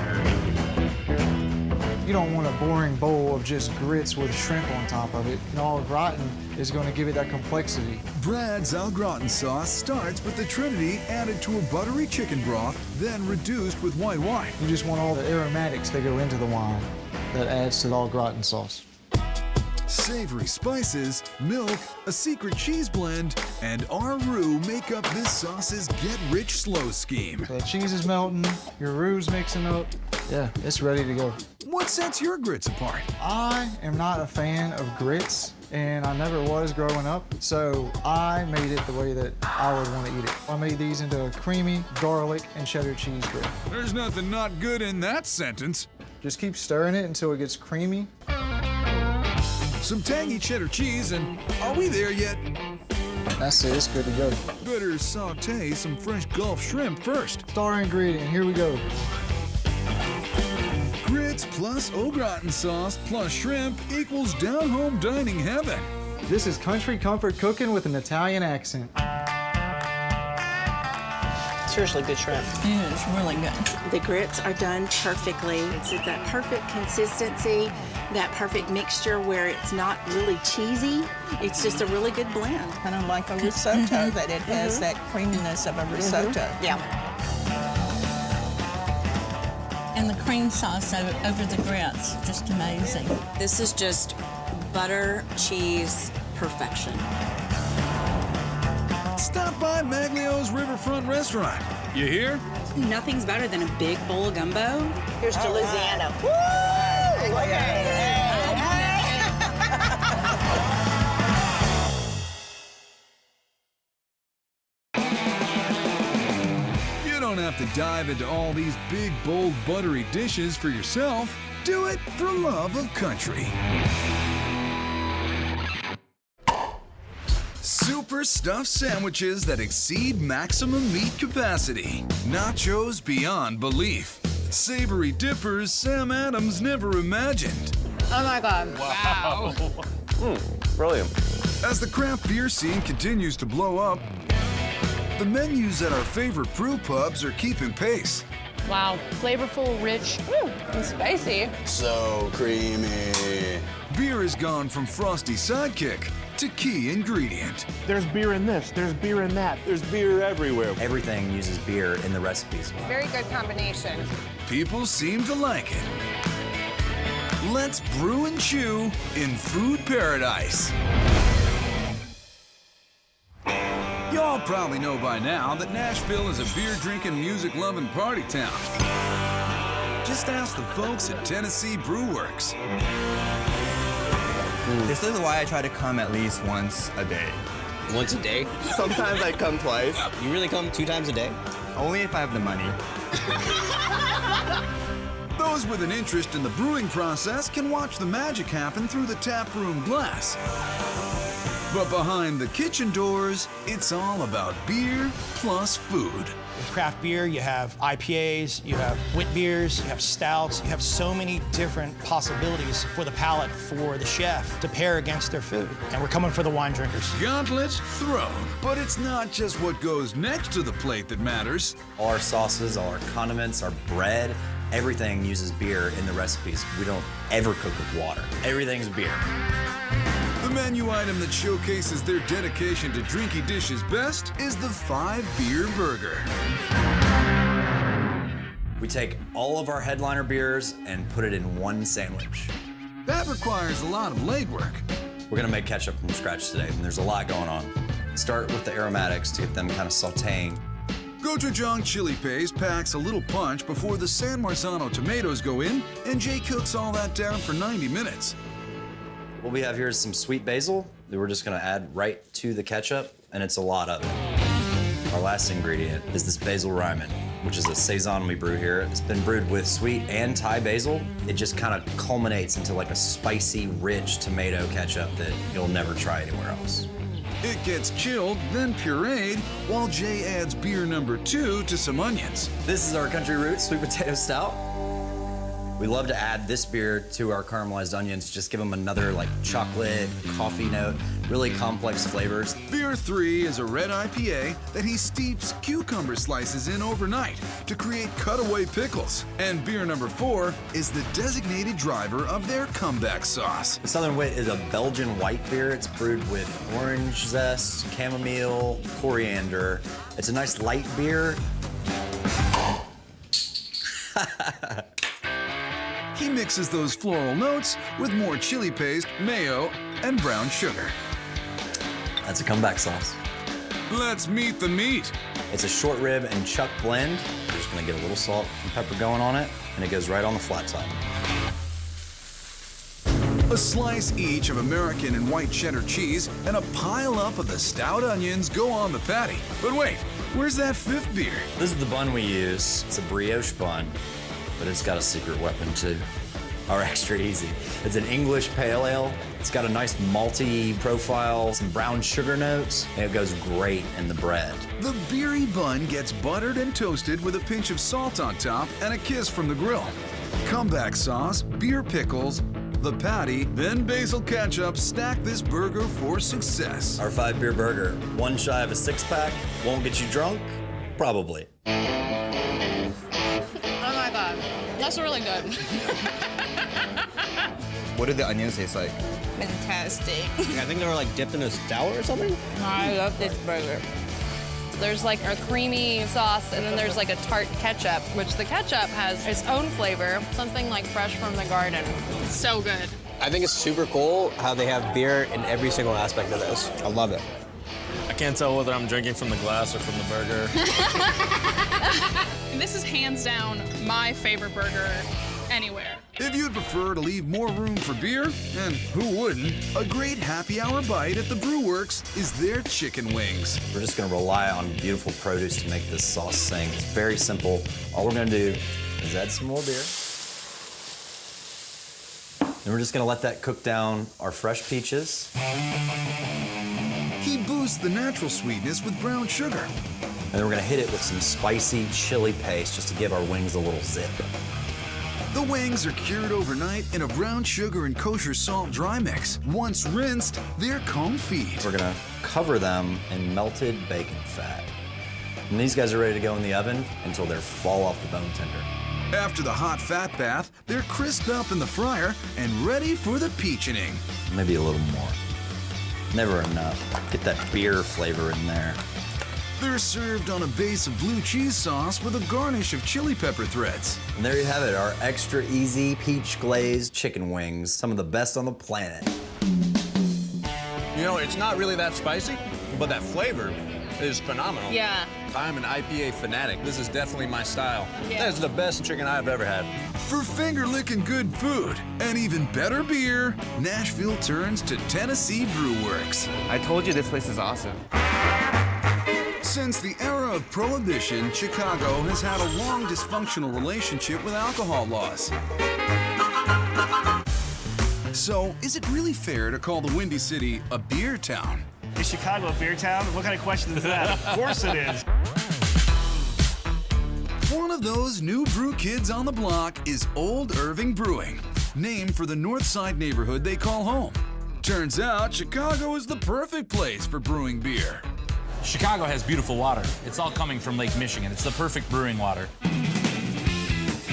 You don't want a boring bowl of just grits with shrimp on top of it. And au gratin is going to give it that complexity. Brad's au gratin sauce starts with the Trinity added to a buttery chicken broth, then reduced with white wine. You just want all the aromatics that go into the wine that adds to the au gratin sauce. Savory spices, milk, a secret cheese blend, and our roux make up this sauce's get-rich slow scheme. So the cheese is melting, your roux's mixing up. Yeah, it's ready to go. What sets your grits apart? I am not a fan of grits, and I never was growing up, so I made it the way that I would want to eat it. I made these into a creamy garlic and cheddar cheese grit. There's nothing not good in that sentence. Just keep stirring it until it gets creamy. Some tangy cheddar cheese, and are we there yet? That's it, it's good to go. Better saute some fresh Gulf shrimp first. Star ingredient, here we go. Grits plus au gratin sauce plus shrimp equals down-home dining heaven. This is country comfort cooking with an Italian accent. Seriously good shrimp. It is really good. The grits are done perfectly. It's at that perfect consistency, that perfect mixture where it's not really cheesy. It's just a really good blend. Kind of like a risotto, that it has that creaminess of a risotto. Yeah. And the cream sauce over the grits, just amazing. This is just butter, cheese, perfection. Stop by Maglio's Riverfront Restaurant. You hear? Nothing's better than a big bowl of gumbo. Here's to Louisiana. Woo! You don't have to dive into all these big, bold, buttery dishes for yourself. Do it for love of country. Super stuffed sandwiches that exceed maximum meat capacity. Nachos beyond belief. Savory dippers Sam Adams never imagined. Oh my God. Wow. Brilliant. As the craft beer scene continues to blow up, the menus at our favorite brew pubs are keeping pace. Wow. Flavorful, rich, and spicy. So creamy. Beer has gone from frosty sidekick to key ingredient. There's beer in this, there's beer in that, there's beer everywhere. Everything uses beer in the recipes. Very good combination. People seem to like it. Let's brew and chew in food paradise. Y'all probably know by now that Nashville is a beer-drinking, music-loving party town. Just ask the folks at Tennessee Brew Works. This is why I try to come at least once a day. Once a day? Sometimes I come twice. You really come 2 times a day? Only if I have the money. Those with an interest in the brewing process can watch the magic happen through the taproom glass. But behind the kitchen doors, it's all about beer plus food. With craft beer, you have IPAs, you have wit beers, you have stouts, you have so many different possibilities for the palate for the chef to pair against their food. And we're coming for the wine drinkers. Gauntlet thrown. But it's not just what goes next to the plate that matters. All our sauces, all our condiments, our bread, everything uses beer in the recipes. We don't ever cook with water. Everything's beer. The menu item that showcases their dedication to drinky dishes best is the 5-beer burger. We take all of our headliner beers and put it in one sandwich. That requires a lot of legwork. We're gonna make ketchup from scratch today, and there's a lot going on. Start with the aromatics to get them kind of sauteing. Gochujang chili paste packs a little punch before the San Marzano tomatoes go in, and Jay cooks all that down for 90 minutes. What we have here is some sweet basil that we're just gonna add right to the ketchup, and it's a lot of it. Our last ingredient is this basil ryman, which is a saison we brew here. It's been brewed with sweet and Thai basil. It just kind of culminates into like a spicy, rich tomato ketchup that you'll never try anywhere else. It gets chilled, then pureed, while Jay adds beer number 2 to some onions. This is our Country Roots Sweet Potato Stout. We love to add this beer to our caramelized onions, just give them another like chocolate, coffee note, really complex flavors. Beer 3 is a red IPA that he steeps cucumber slices in overnight to create cutaway pickles. And beer number 4 is the designated driver of their comeback sauce. The Southern Wit is a Belgian white beer. It's brewed with orange zest, chamomile, coriander. It's a nice light beer. He mixes those floral notes with more chili paste, mayo, and brown sugar. That's a comeback sauce. Let's meet the meat. It's a short rib and chuck blend. We're just gonna get a little salt and pepper going on it, and it goes right on the flat side. A slice each of American and white cheddar cheese and a pile up of the stout onions go on the patty. But wait, where's that fifth beer? This is the bun we use. It's a brioche bun, but it's got a secret weapon too. Our extra easy. It's an English pale ale. It's got a nice malty profile, some brown sugar notes, and it goes great in the bread. The beery bun gets buttered and toasted with a pinch of salt on top and a kiss from the grill. Comeback sauce, beer pickles, the patty, then basil ketchup stack this burger for success. Our 5-beer burger, one shy of a 6-pack, won't get you drunk? Probably. Oh my God, that's really good. What did the onions taste like? Fantastic. I think they were like dipped in a stout or something. I love this burger. There's like a creamy sauce, and then there's like a tart ketchup, which the ketchup has its own flavor, something like fresh from the garden. It's so good. I think it's super cool how they have beer in every single aspect of this. I love it. I can't tell whether I'm drinking from the glass or from the burger. This is hands down my favorite burger anywhere. If you'd prefer to leave more room for beer, and who wouldn't, a great happy hour bite at the Brew Works is their chicken wings. We're just gonna rely on beautiful produce to make this sauce sing. It's very simple. All we're gonna do is add some more beer. Then we're just gonna let that cook down our fresh peaches. He boosts the natural sweetness with brown sugar. And then we're gonna hit it with some spicy chili paste just to give our wings a little zip. The wings are cured overnight in a brown sugar and kosher salt dry mix. Once rinsed, they're confit. We're gonna cover them in melted bacon fat. And these guys are ready to go in the oven until they're fall off the bone tender. After the hot fat bath, they're crisped up in the fryer and ready for the peachening. Maybe a little more. Never enough. Get that beer flavor in there. They're served on a base of blue cheese sauce with a garnish of chili pepper threads. And there you have it, our extra easy peach glazed chicken wings, some of the best on the planet. You know, it's not really that spicy, but that flavor is phenomenal. Yeah. I'm an IPA fanatic. This is definitely my style. Yeah. That's the best chicken I've ever had. For finger-licking good food and even better beer, Nashville turns to Tennessee Brew Works. I told you this place is awesome. Since the era of Prohibition, Chicago has had a long dysfunctional relationship with alcohol laws. So, is it really fair to call the Windy City a beer town? Is Chicago a beer town? What kind of question is that? Of course it is. One of those new brew kids on the block is Old Irving Brewing, named for the North Side neighborhood they call home. Turns out Chicago is the perfect place for brewing beer. Chicago has beautiful water. It's all coming from Lake Michigan. It's the perfect brewing water.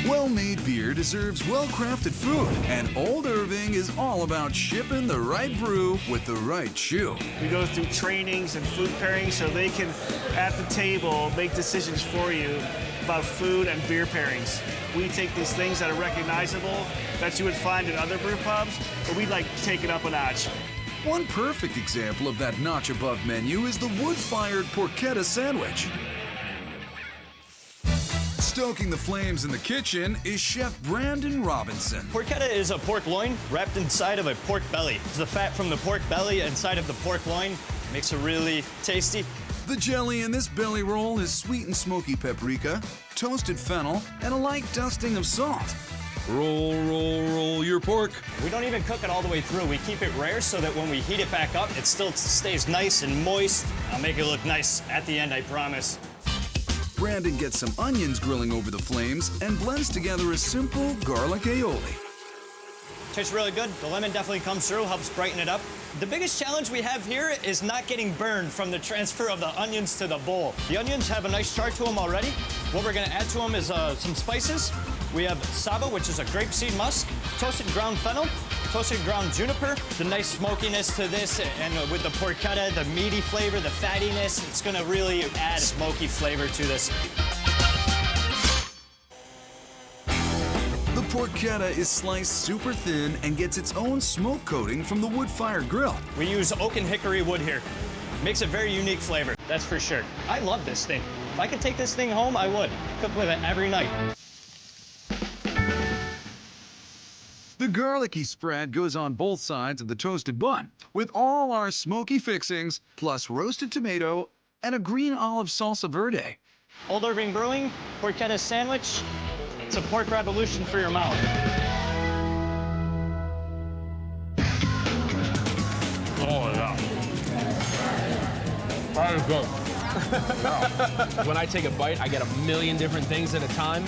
Well-made beer deserves well-crafted food, and Old Irving is all about shipping the right brew with the right chew. We go through trainings and food pairings so they can, at the table, make decisions for you about food and beer pairings. We take these things that are recognizable that you would find in other brew pubs, but we like to take it up a notch. One perfect example of that notch above menu is the wood-fired porchetta sandwich. Stoking the flames in the kitchen is Chef Brandon Robinson. Porchetta is a pork loin wrapped inside of a pork belly. The fat from the pork belly inside of the pork loin makes it really tasty. The jelly in this belly roll is sweet and smoky paprika, toasted fennel, and a light dusting of salt. Roll, roll, roll your pork. We don't even cook it all the way through. We keep it rare so that when we heat it back up, it still stays nice and moist. I'll make it look nice at the end, I promise. Brandon gets some onions grilling over the flames and blends together a simple garlic aioli. Tastes really good. The lemon definitely comes through, helps brighten it up. The biggest challenge we have here is not getting burned from the transfer of the onions to the bowl. The onions have a nice char to them already. What we're gonna add to them is some spices. We have saba, which is a grapeseed musk, toasted ground fennel, toasted ground juniper, the nice smokiness to this, and with the porchetta, the meaty flavor, the fattiness, it's gonna really add smoky flavor to this. The porchetta is sliced super thin and gets its own smoke coating from the wood-fired grill. We use oak and hickory wood here. Makes a very unique flavor, that's for sure. I love this thing. If I could take this thing home, I would. Cook with it every night. The The garlicky spread goes on both sides of the toasted bun, with all our smoky fixings, plus roasted tomato and a green olive salsa verde. Old Irving Brewing, porchetta sandwich. It's a pork revolution for your mouth. Oh, yeah. That is good. When I take a bite, I get a million different things at a time.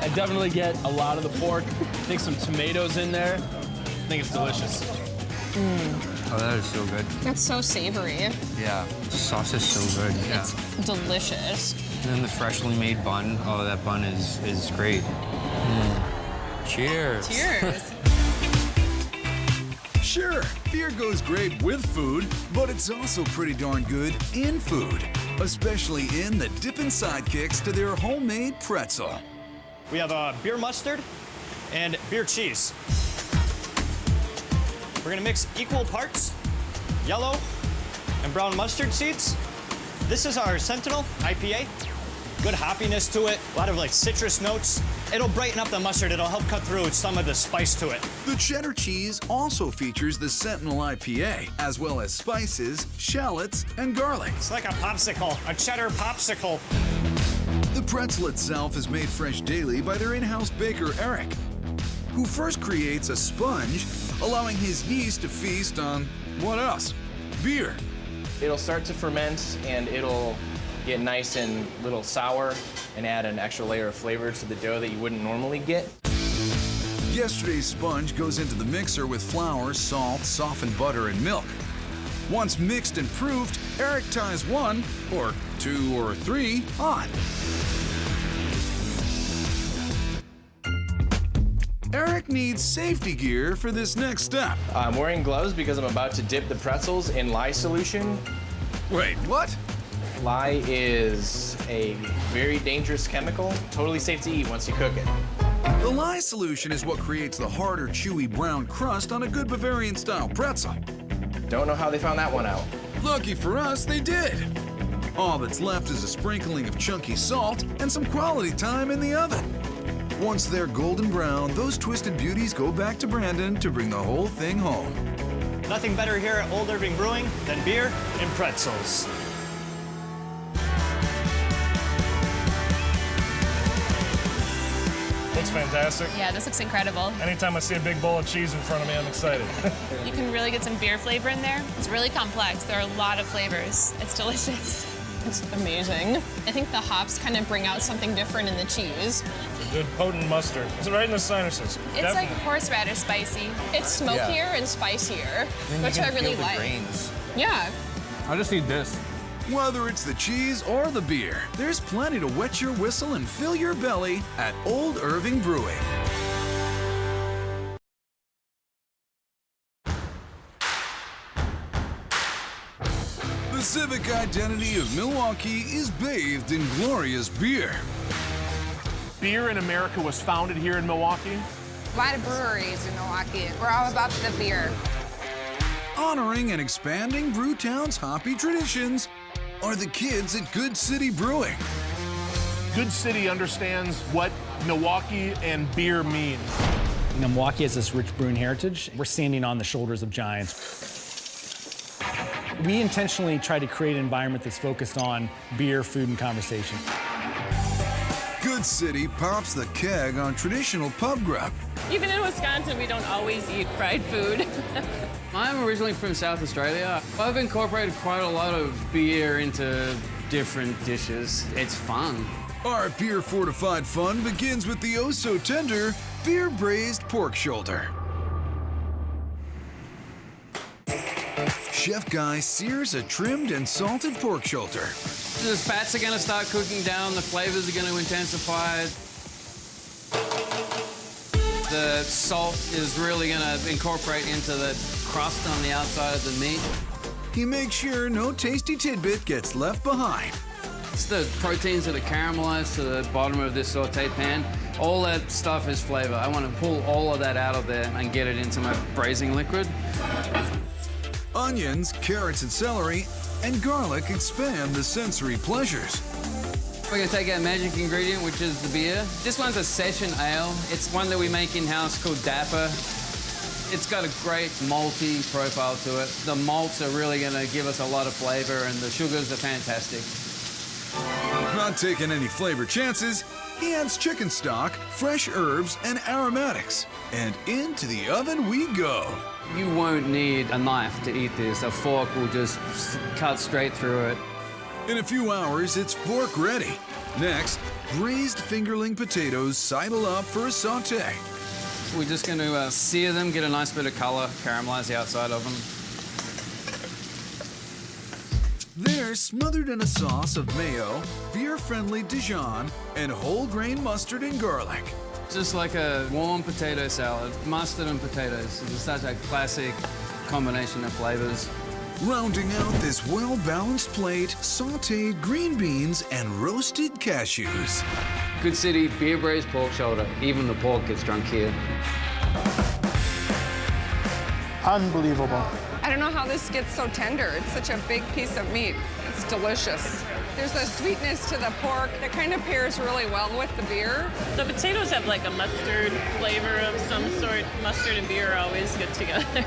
I definitely get a lot of the pork. I think some tomatoes in there. I think it's delicious. Oh, that is so good. That's so savory. Yeah, the sauce is so good. Yeah. It's delicious. And then the freshly made bun. Oh, that bun is great. Cheers. Cheers. Sure, beer goes great with food, but it's also pretty darn good in food, especially in the dippin' sidekicks to their homemade pretzel. We have beer mustard and beer cheese. We're gonna mix equal parts yellow and brown mustard seeds. This is our Sentinel IPA. Good hoppiness to it, a lot of like citrus notes. It'll brighten up the mustard, it'll help cut through some of the spice to it. The cheddar cheese also features the Sentinel IPA, as well as spices, shallots, and garlic. It's like a popsicle, a cheddar popsicle. The pretzel itself is made fresh daily by their in-house baker, Eric, who first creates a sponge, allowing his yeast to feast on, what else? Beer. It'll start to ferment and it'll get nice and little sour and add an extra layer of flavor to the dough that you wouldn't normally get. Yesterday's sponge goes into the mixer with flour, salt, softened butter, and milk. Once mixed and proofed, Eric ties 1, or 2, or 3 on. Eric needs safety gear for this next step. I'm wearing gloves because I'm about to dip the pretzels in lye solution. Wait, what? Lye is a very dangerous chemical, totally safe to eat once you cook it. The lye solution is what creates the harder, chewy brown crust on a good Bavarian-style pretzel. Don't know how they found that one out. Lucky for us, they did. All that's left is a sprinkling of chunky salt and some quality time in the oven. Once they're golden brown, those twisted beauties go back to Brandon to bring the whole thing home. Nothing better here at Old Irving Brewing than beer and pretzels. Looks fantastic. Yeah, this looks incredible. Anytime I see a big bowl of cheese in front of me, I'm excited. You can really get some beer flavor in there. It's really complex. There are a lot of flavors. It's delicious. It's amazing. I think the hops kind of bring out something different in the cheese. Good potent mustard. It's right in the sinuses. It's like horseradish spicy. It's smokier and spicier, which I really like. Grains. Yeah. I just need this. Whether it's the cheese or the beer, there's plenty to wet your whistle and fill your belly at Old Irving Brewing. The civic identity of Milwaukee is bathed in glorious beer. Beer in America was founded here in Milwaukee. A lot of breweries in Milwaukee. We're all about the beer. Honoring and expanding Brewtown's hoppy traditions are the kids at Good City Brewing. Good City understands what Milwaukee and beer mean. You know, Milwaukee has this rich brewing heritage. We're standing on the shoulders of giants. We intentionally try to create an environment that's focused on beer, food, and conversation. Good City pops the keg on traditional pub grub. Even in Wisconsin, we don't always eat fried food. I'm originally from South Australia. I've incorporated quite a lot of beer into different dishes. It's fun. Our beer-fortified fun begins with the oh-so-tender beer-braised pork shoulder. Chef Guy sears a trimmed and salted pork shoulder. The fats are going to start cooking down, the flavors are going to intensify. The salt is really going to incorporate into the crust on the outside of the meat. He makes sure no tasty tidbit gets left behind. It's the proteins that are caramelized to the bottom of this saute pan. All that stuff is flavor. I want to pull all of that out of there and get it into my braising liquid. Onions, carrots, and celery, and garlic expand the sensory pleasures. We're going to take our magic ingredient, which is the beer. This one's a session ale. It's one that we make in-house called Dapper. It's got a great malty profile to it. The malts are really going to give us a lot of flavor, and the sugars are fantastic. Not taking any flavor chances, he adds chicken stock, fresh herbs, and aromatics. And into the oven we go. You won't need a knife to eat this. A fork will just cut straight through it. In a few hours, it's fork ready. Next, braised fingerling potatoes sidle up for a saute. We're just going to sear them, get a nice bit of color, caramelize the outside of them. They're smothered in a sauce of mayo, beer-friendly Dijon, and whole grain mustard and garlic. Just like a warm potato salad, mustard and potatoes. It's such a classic combination of flavors. Rounding out this well-balanced plate, sauteed green beans and roasted cashews. Good City beer braised pork shoulder. Even the pork gets drunk here. Unbelievable. I don't know how this gets so tender. It's such a big piece of meat. It's delicious. There's a sweetness to the pork that kind of pairs really well with the beer. The potatoes have like a mustard flavor of some sort. Mustard and beer are always good together.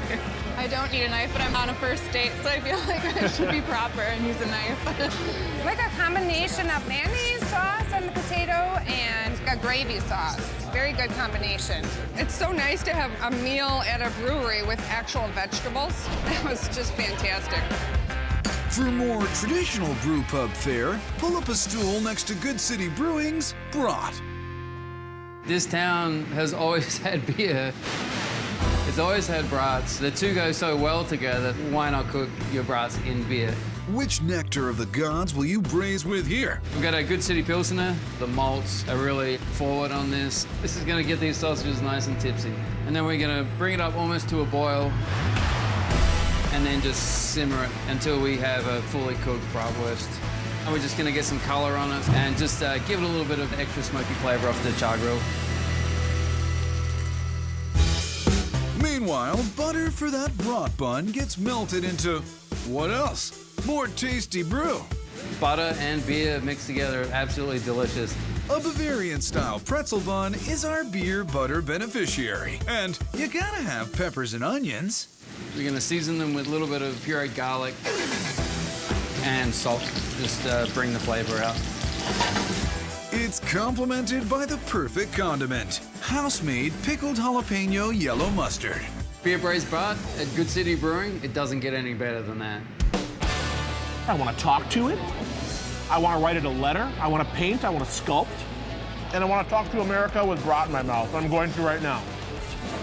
I don't need a knife, but I'm on a first date, so I feel like I should be proper and use a knife. Like a combination of mayonnaise sauce on the potato and a gravy sauce. Very good combination. It's so nice to have a meal at a brewery with actual vegetables. That was just fantastic. For more traditional brew pub fare, pull up a stool next to Good City Brewing's Brat. This town has always had beer. It's always had brats. The two go so well together, why not cook your brats in beer? Which nectar of the gods will you braise with here? We've got a Good City Pilsner. The malts are really forward on this. This is gonna get these sausages nice and tipsy. And then we're gonna bring it up almost to a boil and then just simmer it until we have a fully cooked bratwurst. And we're just gonna get some color on it and just give it a little bit of extra smoky flavor off the char grill. Meanwhile, butter for that brat bun gets melted into what else? More tasty brew. Butter and beer mixed together, absolutely delicious. A Bavarian-style pretzel bun is our beer butter beneficiary. And you gotta have peppers and onions. We're gonna season them with a little bit of pureed garlic and salt, just bring the flavor out. It's complemented by the perfect condiment, house-made pickled jalapeno yellow mustard. Beer braised brat at Good City Brewing, it doesn't get any better than that. I want to talk to it. I want to write it a letter. I want to paint. I want to sculpt. And I want to talk to America with brat in my mouth. I'm going to right now.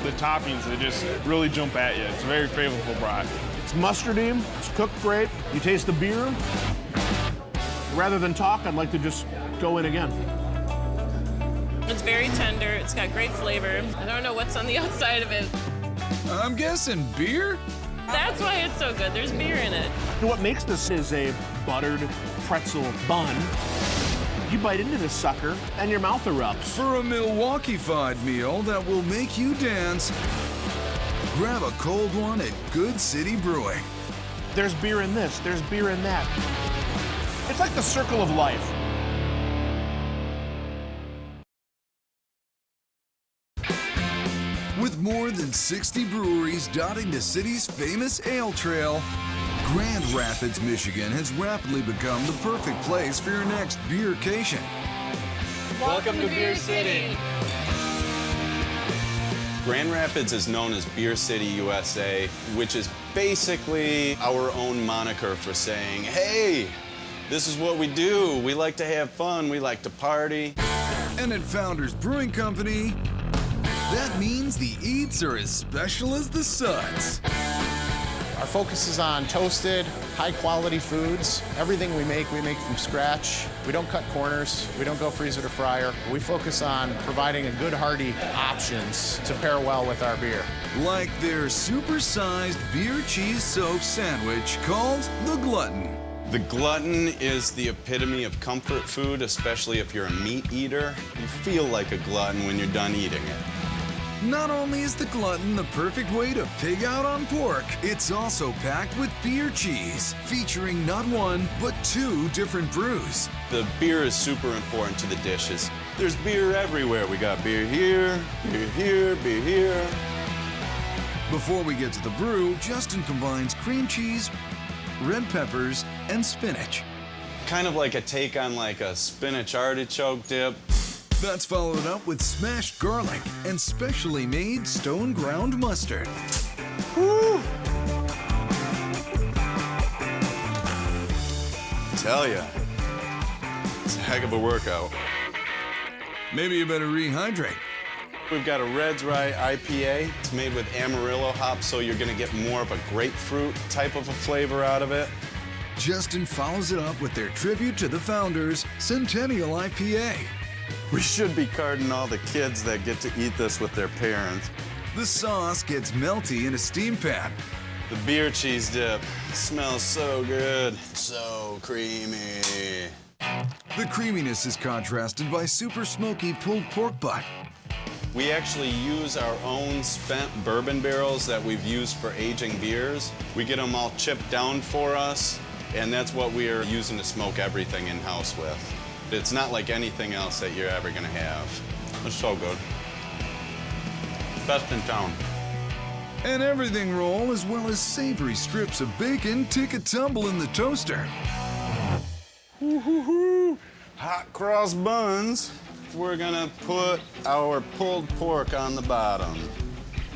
The toppings, they just really jump at you. It's a very flavorful brat. It's mustardy. It's cooked great. You taste the beer. Rather than talk, I'd like to just go in again. It's very tender. It's got great flavor. I don't know what's on the outside of it. I'm guessing beer? That's why it's so good. There's beer in it. What makes this is a buttered pretzel bun. You bite into this sucker and your mouth erupts. For a Milwaukee-fied meal that will make you dance, grab a cold one at Good City Brewing. There's beer in this. There's beer in that. It's like the circle of life. With more than 60 breweries dotting the city's famous ale trail, Grand Rapids, Michigan has rapidly become the perfect place for your next beercation. Welcome to Beer City. Grand Rapids is known as Beer City, USA, which is basically our own moniker for saying, hey, this is what we do. We like to have fun. We like to party. And at Founders Brewing Company, that means the eats are as special as the suds. Our focus is on toasted, high-quality foods. Everything we make from scratch. We don't cut corners. We don't go freezer to fryer. We focus on providing a good, hearty options to pair well with our beer. Like their super-sized beer cheese soaked sandwich called the Glutton. The Glutton is the epitome of comfort food, especially if you're a meat eater. You feel like a glutton when you're done eating it. Not only is the Glutton the perfect way to pig out on pork, it's also packed with beer cheese, featuring not one, but 2 different brews. The beer is super important to the dishes. There's beer everywhere. We got beer here, beer here, beer here. Before we get to the brew, Justin combines cream cheese, red peppers, and spinach. Kind of like a take on like a spinach artichoke dip. That's followed up with smashed garlic and specially made stone ground mustard. Woo! Tell ya, it's a heck of a workout. Maybe you better rehydrate. We've got a Red's Rye IPA. It's made with Amarillo hops, so you're gonna get more of a grapefruit type of a flavor out of it. Justin follows it up with their tribute to the founders, Centennial IPA. We should be carding all the kids that get to eat this with their parents. The sauce gets melty in a steam pan. The beer cheese dip smells so good, so creamy. The creaminess is contrasted by super smoky pulled pork butt. We actually use our own spent bourbon barrels that we've used for aging beers. We get them all chipped down for us, and that's what we are using to smoke everything in-house with. It's not like anything else that you're ever gonna have. It's so good. Best in town. An everything roll, as well as savory strips of bacon, take a tumble in the toaster. Hot cross buns. We're gonna put our pulled pork on the bottom.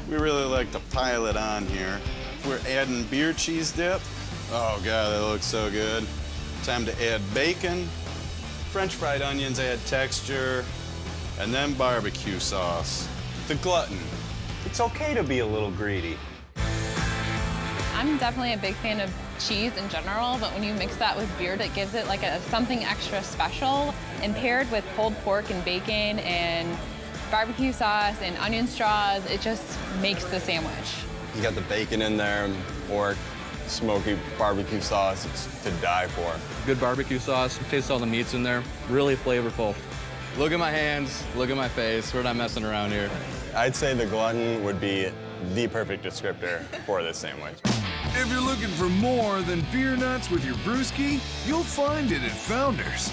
We really like to pile it on here. We're adding beer cheese dip. Oh God, that looks so good. Time to add bacon. French fried onions add texture. And then barbecue sauce. The glutton. It's okay to be a little greedy. I'm definitely a big fan of cheese in general, but when you mix that with beer, that gives it like something extra special. And paired with pulled pork and bacon and barbecue sauce and onion straws, it just makes the sandwich. You got the bacon in there, pork, smoky barbecue sauce. It's to die for. Good barbecue sauce. Taste all the meats in there. Really flavorful. Look at my hands. Look at my face. We're not messing around here. I'd say the glutton would be the perfect descriptor for this sandwich. If you're looking for more than beer nuts with your brewski, you'll find it at Founders.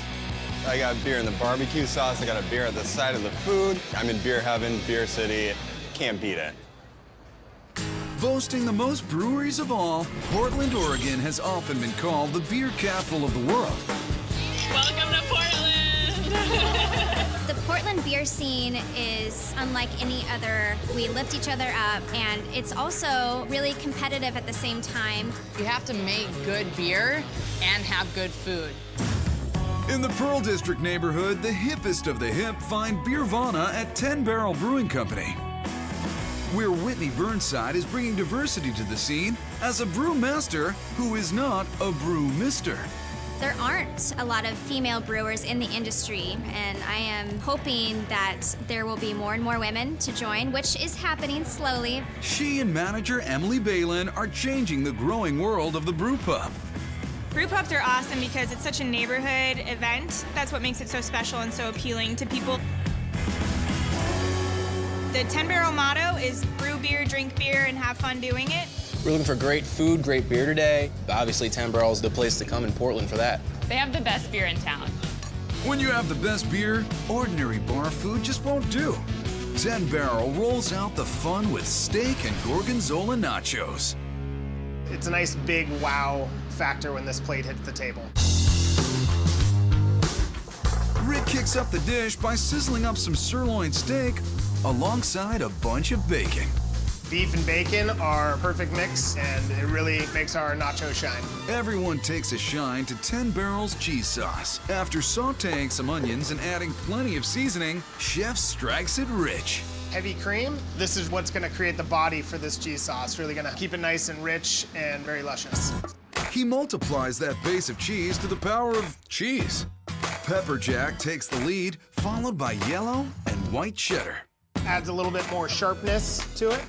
I got beer in the barbecue sauce. I got a beer at the side of the food. I'm in beer heaven, Beer City. Can't beat it. Boasting the most breweries of all, Portland, Oregon has often been called the beer capital of the world. Welcome to Portland! The Portland beer scene is unlike any other. We lift each other up, and it's also really competitive at the same time. You have to make good beer and have good food. In the Pearl District neighborhood, the hippest of the hip find Beervana at 10 Barrel Brewing Company, where Whitney Burnside is bringing diversity to the scene as a brewmaster who is not a brewmister. There aren't a lot of female brewers in the industry, and I am hoping that there will be more and more women to join, which is happening slowly. She and manager Emily Balin are changing the growing world of the brew pub. Brew pubs are awesome because it's such a neighborhood event. That's what makes it so special and so appealing to people. The 10 Barrel motto is brew beer, drink beer, and have fun doing it. We're looking for great food, great beer today. Obviously, 10 Barrel is the place to come in Portland for that. They have the best beer in town. When you have the best beer, ordinary bar food just won't do. 10 Barrel rolls out the fun with steak and gorgonzola nachos. It's a nice big wow factor when this plate hits the table. Rick kicks up the dish by sizzling up some sirloin steak alongside a bunch of bacon. Beef and bacon are a perfect mix, and it really makes our nacho shine. Everyone takes a shine to 10 Barrel's cheese sauce. After sautéing some onions and adding plenty of seasoning, Chef strikes it rich. Heavy cream, this is what's gonna create the body for this cheese sauce. Really gonna keep it nice and rich and very luscious. He multiplies that base of cheese to the power of cheese. Pepper Jack takes the lead, followed by yellow and white cheddar. Adds a little bit more sharpness to it.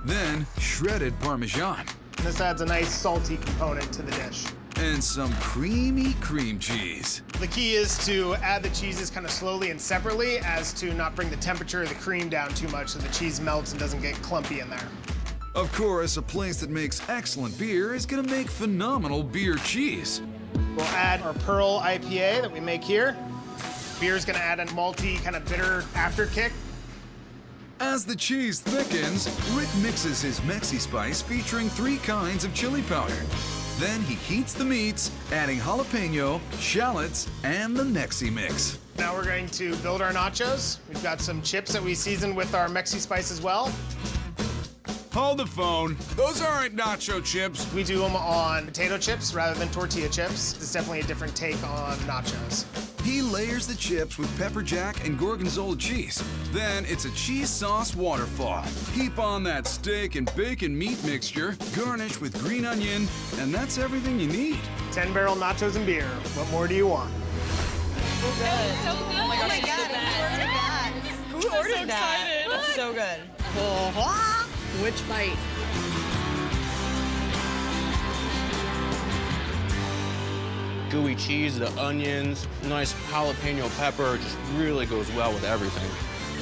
Then shredded Parmesan. This adds a nice salty component to the dish. And some creamy cream cheese. The key is to add the cheeses kind of slowly and separately as to not bring the temperature of the cream down too much so the cheese melts and doesn't get clumpy in there. Of course, a place that makes excellent beer is gonna make phenomenal beer cheese. We'll add our Pearl IPA that we make here. Beer's gonna add a malty, kind of bitter after kick. As the cheese thickens, Rick mixes his Mexi spice featuring 3 kinds of chili powder. Then he heats the meats, adding jalapeno, shallots, and the Mexi mix. Now we're going to build our nachos. We've got some chips that we seasoned with our Mexi spice as well. Hold the phone. Those aren't nacho chips. We do them on potato chips rather than tortilla chips. It's definitely a different take on nachos. He layers the chips with pepper jack and gorgonzola cheese. Then it's a cheese sauce waterfall. Heap on that steak and bacon meat mixture, garnish with green onion, and that's everything you need. 10-barrel nachos and beer. What more do you want? So good. So good. Oh my God, who ordered that? That's so good. Which bite? Gooey cheese, the onions, nice jalapeno pepper, just really goes well with everything.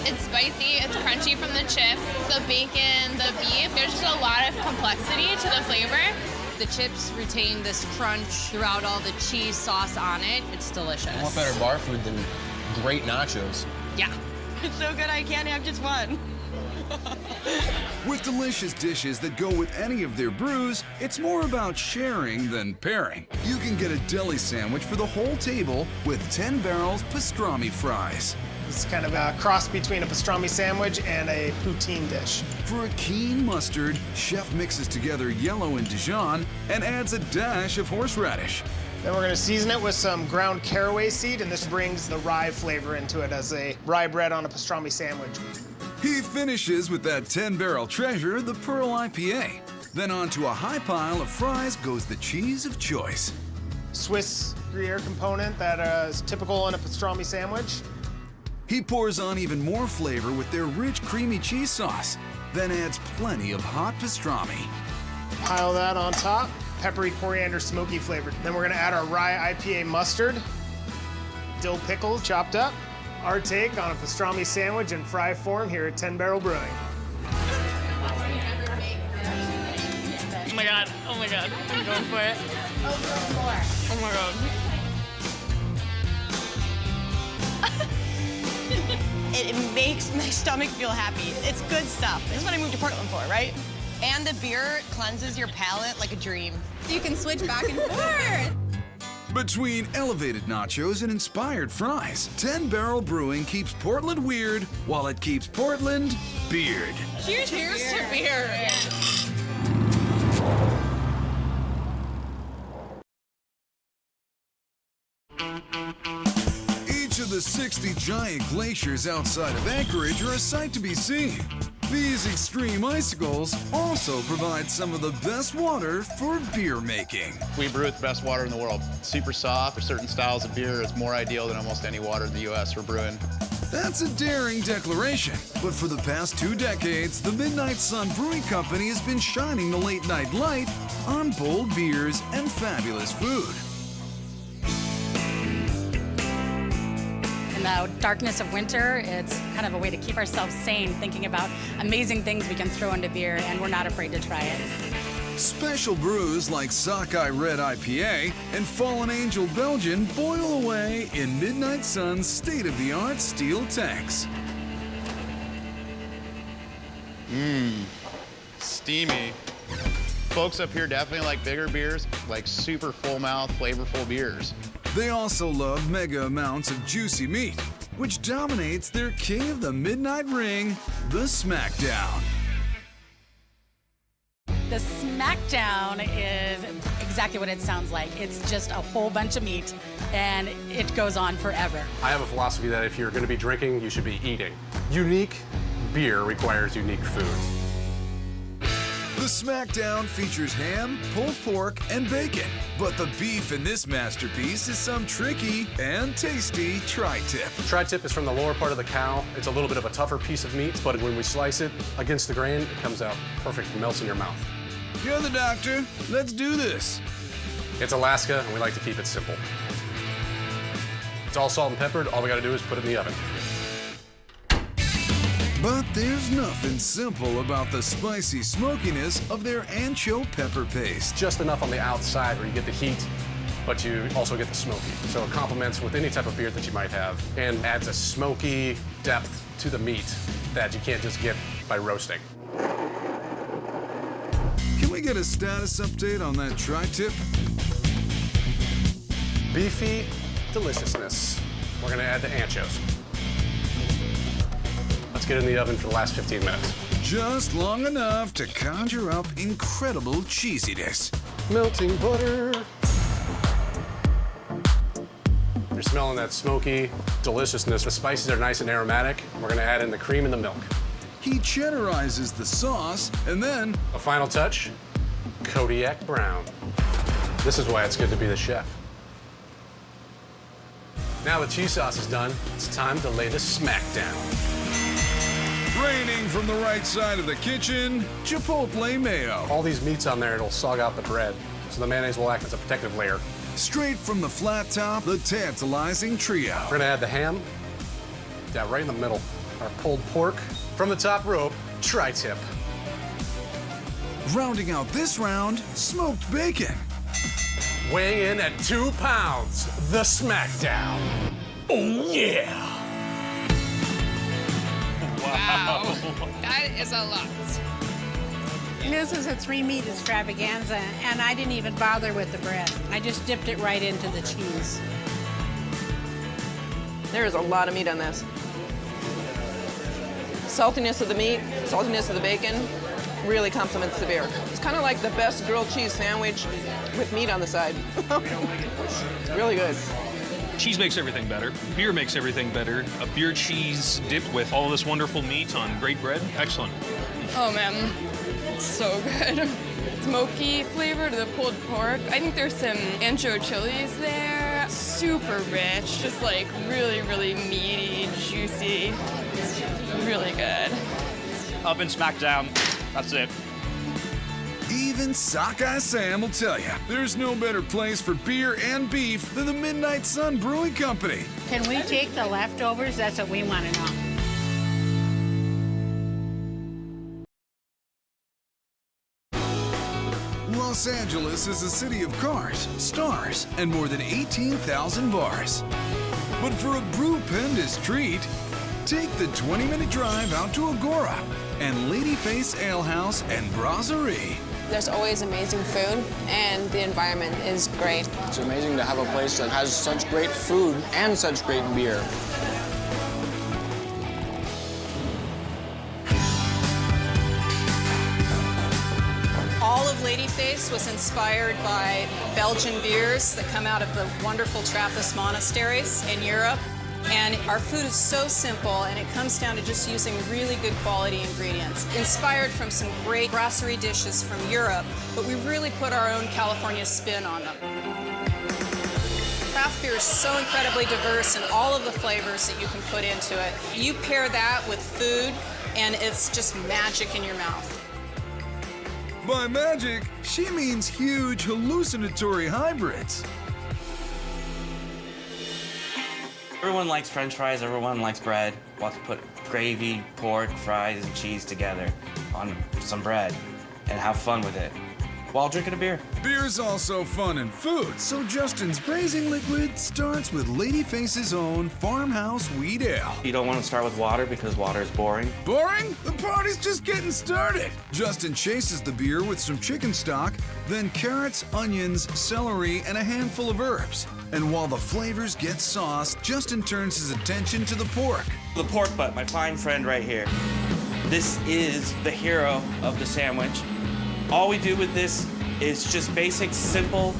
It's spicy, it's crunchy from the chips, the bacon, the beef. There's just a lot of complexity to the flavor. The chips retain this crunch throughout all the cheese sauce on it. It's delicious. What better bar food than great nachos? Yeah. It's so good I can't have just one. With delicious dishes that go with any of their brews, it's more about sharing than pairing. You can get a deli sandwich for the whole table with 10 barrels pastrami fries. It's kind of a cross between a pastrami sandwich and a poutine dish. For a keen mustard, chef mixes together yellow and Dijon and adds a dash of horseradish. Then we're gonna season it with some ground caraway seed, and this brings the rye flavor into it as a rye bread on a pastrami sandwich. He finishes with that 10-barrel treasure, the Pearl IPA. Then onto a high pile of fries goes the cheese of choice. Swiss Gruyere component that is typical in a pastrami sandwich. He pours on even more flavor with their rich, creamy cheese sauce, then adds plenty of hot pastrami. Pile that on top, peppery coriander smoky flavor. Then we're gonna add our rye IPA mustard, dill pickles chopped up. Our take on a pastrami sandwich in fry form here at 10-Barrel Brewing. Oh my God, oh my God, I'm going for it. Oh my God. It makes my stomach feel happy. It's good stuff. This is what I moved to Portland for, right? And the beer cleanses your palate like a dream. You can switch back and forth. Between elevated nachos and inspired fries, 10-Barrel Brewing keeps Portland weird while it keeps Portland beard. Cheers to beer. Each of the 60 giant glaciers outside of Anchorage are a sight to be seen. These extreme icicles also provide some of the best water for beer making. We brew with the best water in the world. Super soft. For certain styles of beer, it's more ideal than almost any water in the U.S. for brewing. That's a daring declaration, but for the past 2 decades, the Midnight Sun Brewing Company has been shining the late-night light on bold beers and fabulous food. In the darkness of winter, it's kind of a way to keep ourselves sane, thinking about amazing things we can throw into beer, and we're not afraid to try it. Special brews like Sockeye Red IPA and Fallen Angel Belgian boil away in Midnight Sun's state-of-the-art steel tanks. Steamy. Folks up here definitely like bigger beers, like super full mouth, flavorful beers. They also love mega amounts of juicy meat, which dominates their king of the midnight ring, the Smackdown. The Smackdown is exactly what it sounds like. It's just a whole bunch of meat, and it goes on forever. I have a philosophy that if you're going to be drinking, you should be eating. Unique beer requires unique food. The Smackdown features ham, pulled pork, and bacon. But the beef in this masterpiece is some tricky and tasty tri-tip. Tri-tip is from the lower part of the cow. It's a little bit of a tougher piece of meat, but when we slice it against the grain, it comes out perfect and melts in your mouth. You're the doctor. Let's do this. It's Alaska, and we like to keep it simple. It's all salt and peppered. All we got to do is put it in the oven. But there's nothing simple about the spicy smokiness of their ancho pepper paste. Just enough on the outside where you get the heat, but you also get the smoky. So it complements with any type of beer that you might have and adds a smoky depth to the meat that you can't just get by roasting. Can we get a status update on that tri-tip? Beefy deliciousness. We're gonna add the anchos. Let's get in the oven for the last 15 minutes. Just long enough to conjure up incredible cheesiness. Melting butter. You're smelling that smoky deliciousness. The spices are nice and aromatic. We're gonna add in the cream and the milk. He cheddarizes the sauce, and then... A final touch, Kodiak Brown. This is why it's good to be the chef. Now the cheese sauce is done, it's time to lay the smack down. Raining from the right side of the kitchen, Chipotle mayo. All these meats on there, it'll sog out the bread, so the mayonnaise will act as a protective layer. Straight from the flat top, the tantalizing trio. We're gonna add the ham, down right in the middle. Our pulled pork, from the top rope, tri-tip. Rounding out this round, smoked bacon. Weighing in at 2 pounds, the smackdown. Oh yeah! Wow, that is a lot. This is a 3-meat extravaganza, and I didn't even bother with the bread. I just dipped it right into the cheese. There is a lot of meat on this. Saltiness of the meat, saltiness of the bacon, really complements the beer. It's kind of like the best grilled cheese sandwich with meat on the side. Really good. Cheese makes everything better. Beer makes everything better. A beer cheese dipped with all this wonderful meat on great bread. Excellent. Oh man, it's so good. Smoky flavor to the pulled pork. I think there's some ancho chilies there. Super rich, just like really, really meaty, juicy. It's really good. Up and smack down. That's it. Even Sockeye Sam will tell you, there's no better place for beer and beef than the Midnight Sun Brewing Company. Can we take the leftovers? That's what we want to know. Los Angeles is a city of cars, stars, and more than 18,000 bars. But for a brewpendous treat, take the 20-minute drive out to Agora and Ladyface Ale House and Brasserie. There's always amazing food, and the environment is great. It's amazing to have a place that has such great food and such great beer. All of Ladyface was inspired by Belgian beers that come out of the wonderful Trappist monasteries in Europe. And our food is so simple, and it comes down to just using really good quality ingredients. Inspired from some great brasserie dishes from Europe, but we really put our own California spin on them. Craft beer is so incredibly diverse in all of the flavors that you can put into it. You pair that with food, and it's just magic in your mouth. By magic, she means huge hallucinatory hybrids. Everyone likes French fries, everyone likes bread. Wants to put gravy, pork, fries, and cheese together on some bread and have fun with it while drinking a beer. Beer's also fun and food, so Justin's braising liquid starts with Ladyface's own farmhouse wheat ale. You don't want to start with water because water is boring. Boring? The party's just getting started. Justin chases the beer with some chicken stock, then carrots, onions, celery, and a handful of herbs. And while the flavors get sauced, Justin turns his attention to the pork. The pork butt, my fine friend right here. This is the hero of the sandwich. All we do with this is just basic, simple,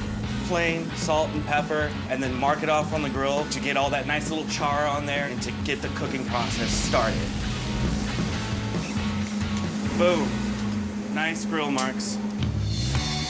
plain salt and pepper, and then mark it off on the grill to get all that nice little char on there and to get the cooking process started. Boom. Nice grill marks.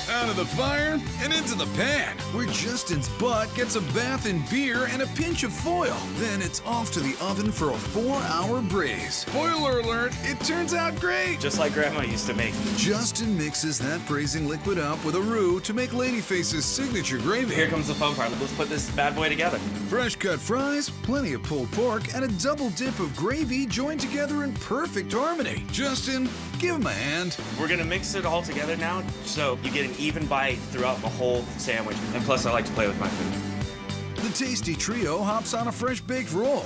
Out of the fire and into the pan, where Justin's butt gets a bath in beer and a pinch of foil. Then it's off to the oven for a 4-hour braise. Spoiler alert, it turns out great. Just like Grandma used to make. Justin mixes that braising liquid up with a roux to make Ladyface's signature gravy. Here comes the fun part. Let's put this bad boy together. Fresh cut fries, plenty of pulled pork, and a double dip of gravy joined together in perfect harmony. Justin, give him a hand. We're gonna mix it all together now so you get an even bite throughout the whole sandwich. And plus, I like to play with my food. The tasty trio hops on a fresh baked roll.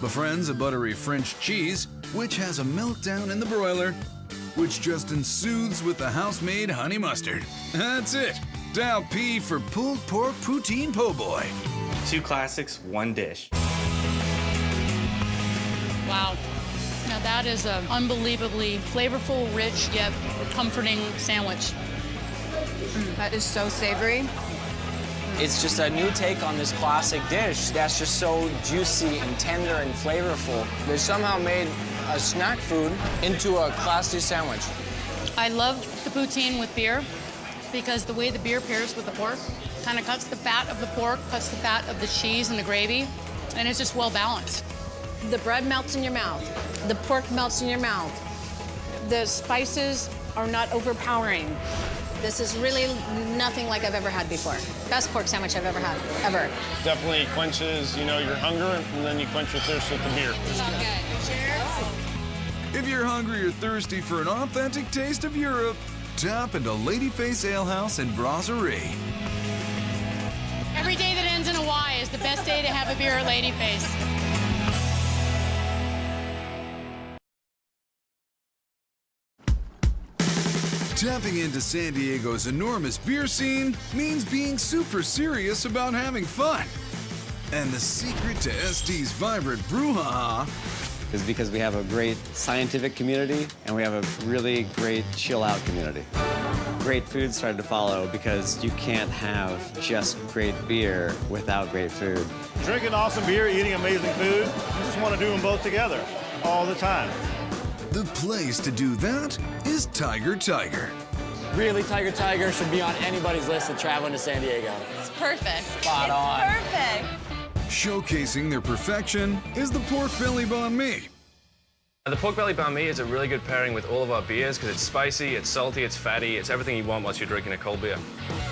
befriends a buttery French cheese, which has a meltdown in the broiler, which Justin soothes with the house-made honey mustard. That's it. Dial P for pulled pork poutine po' boy. 2 classics, 1 dish. Wow. Now that is an unbelievably flavorful, rich, yet comforting sandwich. That is so savory. It's just a new take on this classic dish that's just so juicy and tender and flavorful. They somehow made a snack food into a classy sandwich. I love the poutine with beer because the way the beer pairs with the pork kind of cuts the fat of the pork, cuts the fat of the cheese and the gravy, and it's just well balanced. The bread melts in your mouth. The pork melts in your mouth. The spices are not overpowering. This is really nothing like I've ever had before. Best pork sandwich I've ever had, ever. Definitely quenches, you know, your hunger, and then you quench your thirst with the beer. It's all good. Cheers. If you're hungry or thirsty for an authentic taste of Europe, tap into Ladyface Alehouse and Brasserie. Every day that ends in a Y is the best day to have a beer at Ladyface. Tapping into San Diego's enormous beer scene means being super serious about having fun. And the secret to SD's vibrant brouhaha is because we have a great scientific community and we have a really great chill-out community. Great food started to follow because you can't have just great beer without great food. Drinking awesome beer, eating amazing food, you just want to do them both together all the time. The place to do that is Tiger Tiger. Really, Tiger Tiger should be on anybody's list of traveling to San Diego. It's perfect. Spot on. Perfect. Showcasing their perfection is the pork belly banh mi. The pork belly banh mi is a really good pairing with all of our beers because it's spicy, it's salty, it's fatty, it's everything you want once you're drinking a cold beer.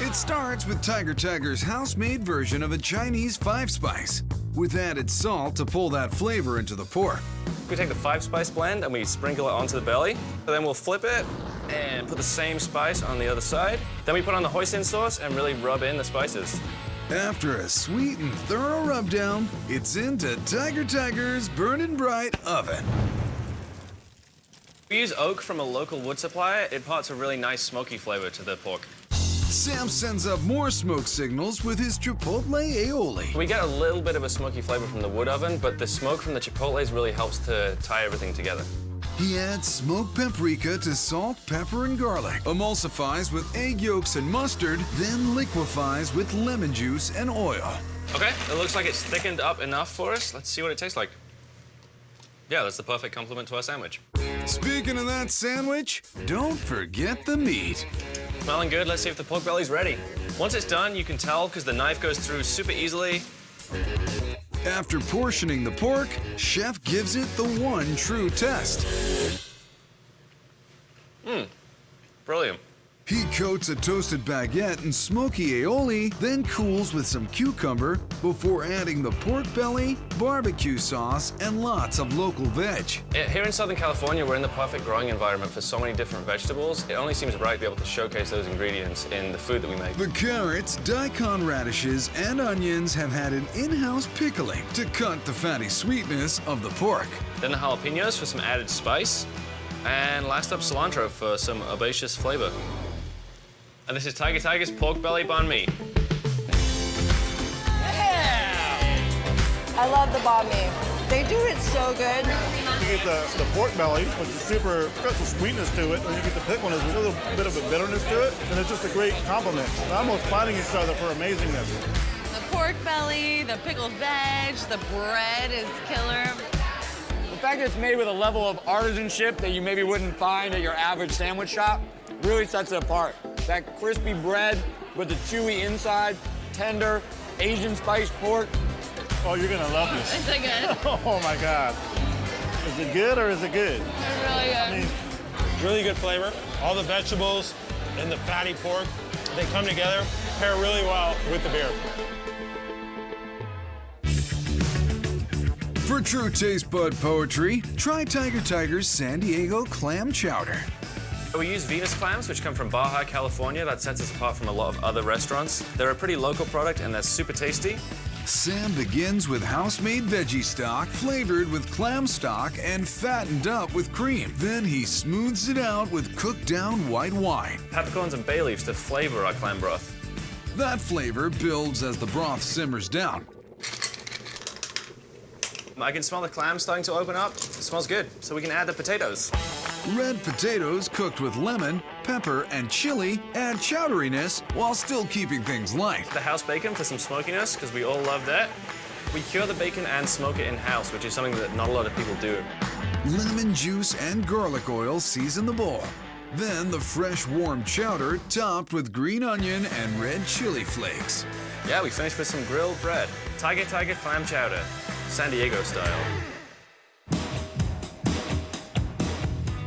It starts with Tiger Tiger's house-made version of a Chinese 5-spice, with added salt to pull that flavor into the pork. We take the 5-spice blend and we sprinkle it onto the belly. Then we'll flip it and put the same spice on the other side. Then we put on the hoisin sauce and really rub in the spices. After a sweet and thorough rub down, it's into Tiger Tiger's burning bright oven. We use oak from a local wood supplier. It imparts a really nice smoky flavor to the pork. Sam sends up more smoke signals with his chipotle aioli. We get a little bit of a smoky flavor from the wood oven, but the smoke from the chipotles really helps to tie everything together. He adds smoked paprika to salt, pepper, and garlic, emulsifies with egg yolks and mustard, then liquefies with lemon juice and oil. Okay, it looks like it's thickened up enough for us. Let's see what it tastes like. Yeah, that's the perfect complement to our sandwich. Speaking of that sandwich, don't forget the meat. Smelling good, let's see if the pork belly's ready. Once it's done, you can tell because the knife goes through super easily. After portioning the pork, chef gives it the one true test. Brilliant. He coats a toasted baguette in smoky aioli, then cools with some cucumber before adding the pork belly, barbecue sauce, and lots of local veg. Here in Southern California, we're in the perfect growing environment for so many different vegetables. It only seems right to be able to showcase those ingredients in the food that we make. The carrots, daikon radishes, and onions have had an in-house pickling to cut the fatty sweetness of the pork. Then the jalapenos for some added spice. And last up, cilantro for some herbaceous flavor. And this is Tiger Tiger's pork belly banh mi. I love the banh mi. They do it so good. You get the pork belly, which is super, got some sweetness to it, and you get the pickleness, there's a little bit of a bitterness to it, and it's just a great compliment. They're almost fighting each other for amazingness. The pork belly, the pickled veg, the bread is killer. The fact that it's made with a level of artisanship that you maybe wouldn't find at your average sandwich shop really sets it apart. That crispy bread with the chewy inside, tender, Asian spiced pork. Oh, you're gonna love this. Is it good? Oh my God. Is it good or is it good? It's really good. I mean, really good flavor. All the vegetables and the fatty pork, they come together, pair really well with the beer. For true taste bud poetry, try Tiger Tiger's San Diego clam chowder. We use Venus clams, which come from Baja, California. That sets us apart from a lot of other restaurants. They're a pretty local product and they're super tasty. Sam begins with house-made veggie stock flavored with clam stock and fattened up with cream. Then he smooths it out with cooked-down white wine. Peppercorns and bay leaves to flavor our clam broth. That flavor builds as the broth simmers down. I can smell the clams starting to open up. It smells good, so we can add the potatoes. Red potatoes cooked with lemon, pepper, and chili add chowderiness while still keeping things light. The house bacon for some smokiness, because we all love that. We cure the bacon and smoke it in-house, which is something that not a lot of people do. Lemon juice and garlic oil season the bowl. Then the fresh warm chowder topped with green onion and red chili flakes. Yeah, we finished with some grilled bread. Tiger clam chowder, San Diego style.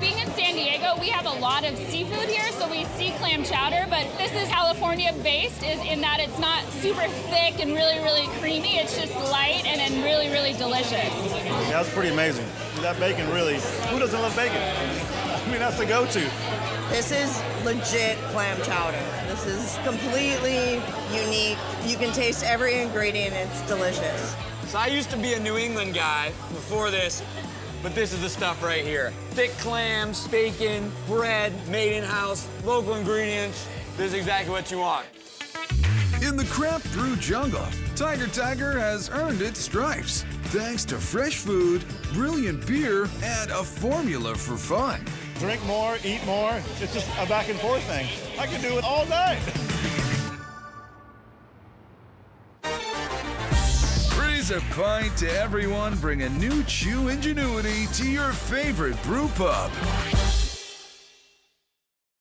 Being in San Diego, we have a lot of seafood here, so we see clam chowder, but this is California-based in that it's not super thick and really, really creamy. It's just light and then really, really delicious. Yeah, that's pretty amazing. That bacon really, who doesn't love bacon? I mean, that's the go-to. This is legit clam chowder. This is completely unique. You can taste every ingredient. It's delicious. So I used to be a New England guy before this, but this is the stuff right here. Thick clams, bacon, bread, made in-house, local ingredients. This is exactly what you want. In the craft brew jungle, Tiger has earned its stripes thanks to fresh food, brilliant beer, and a formula for fun. Drink more, eat more. It's just a back and forth thing. I can do it all night. Raise a pint to everyone. Bring a new chew ingenuity to your favorite brew pub.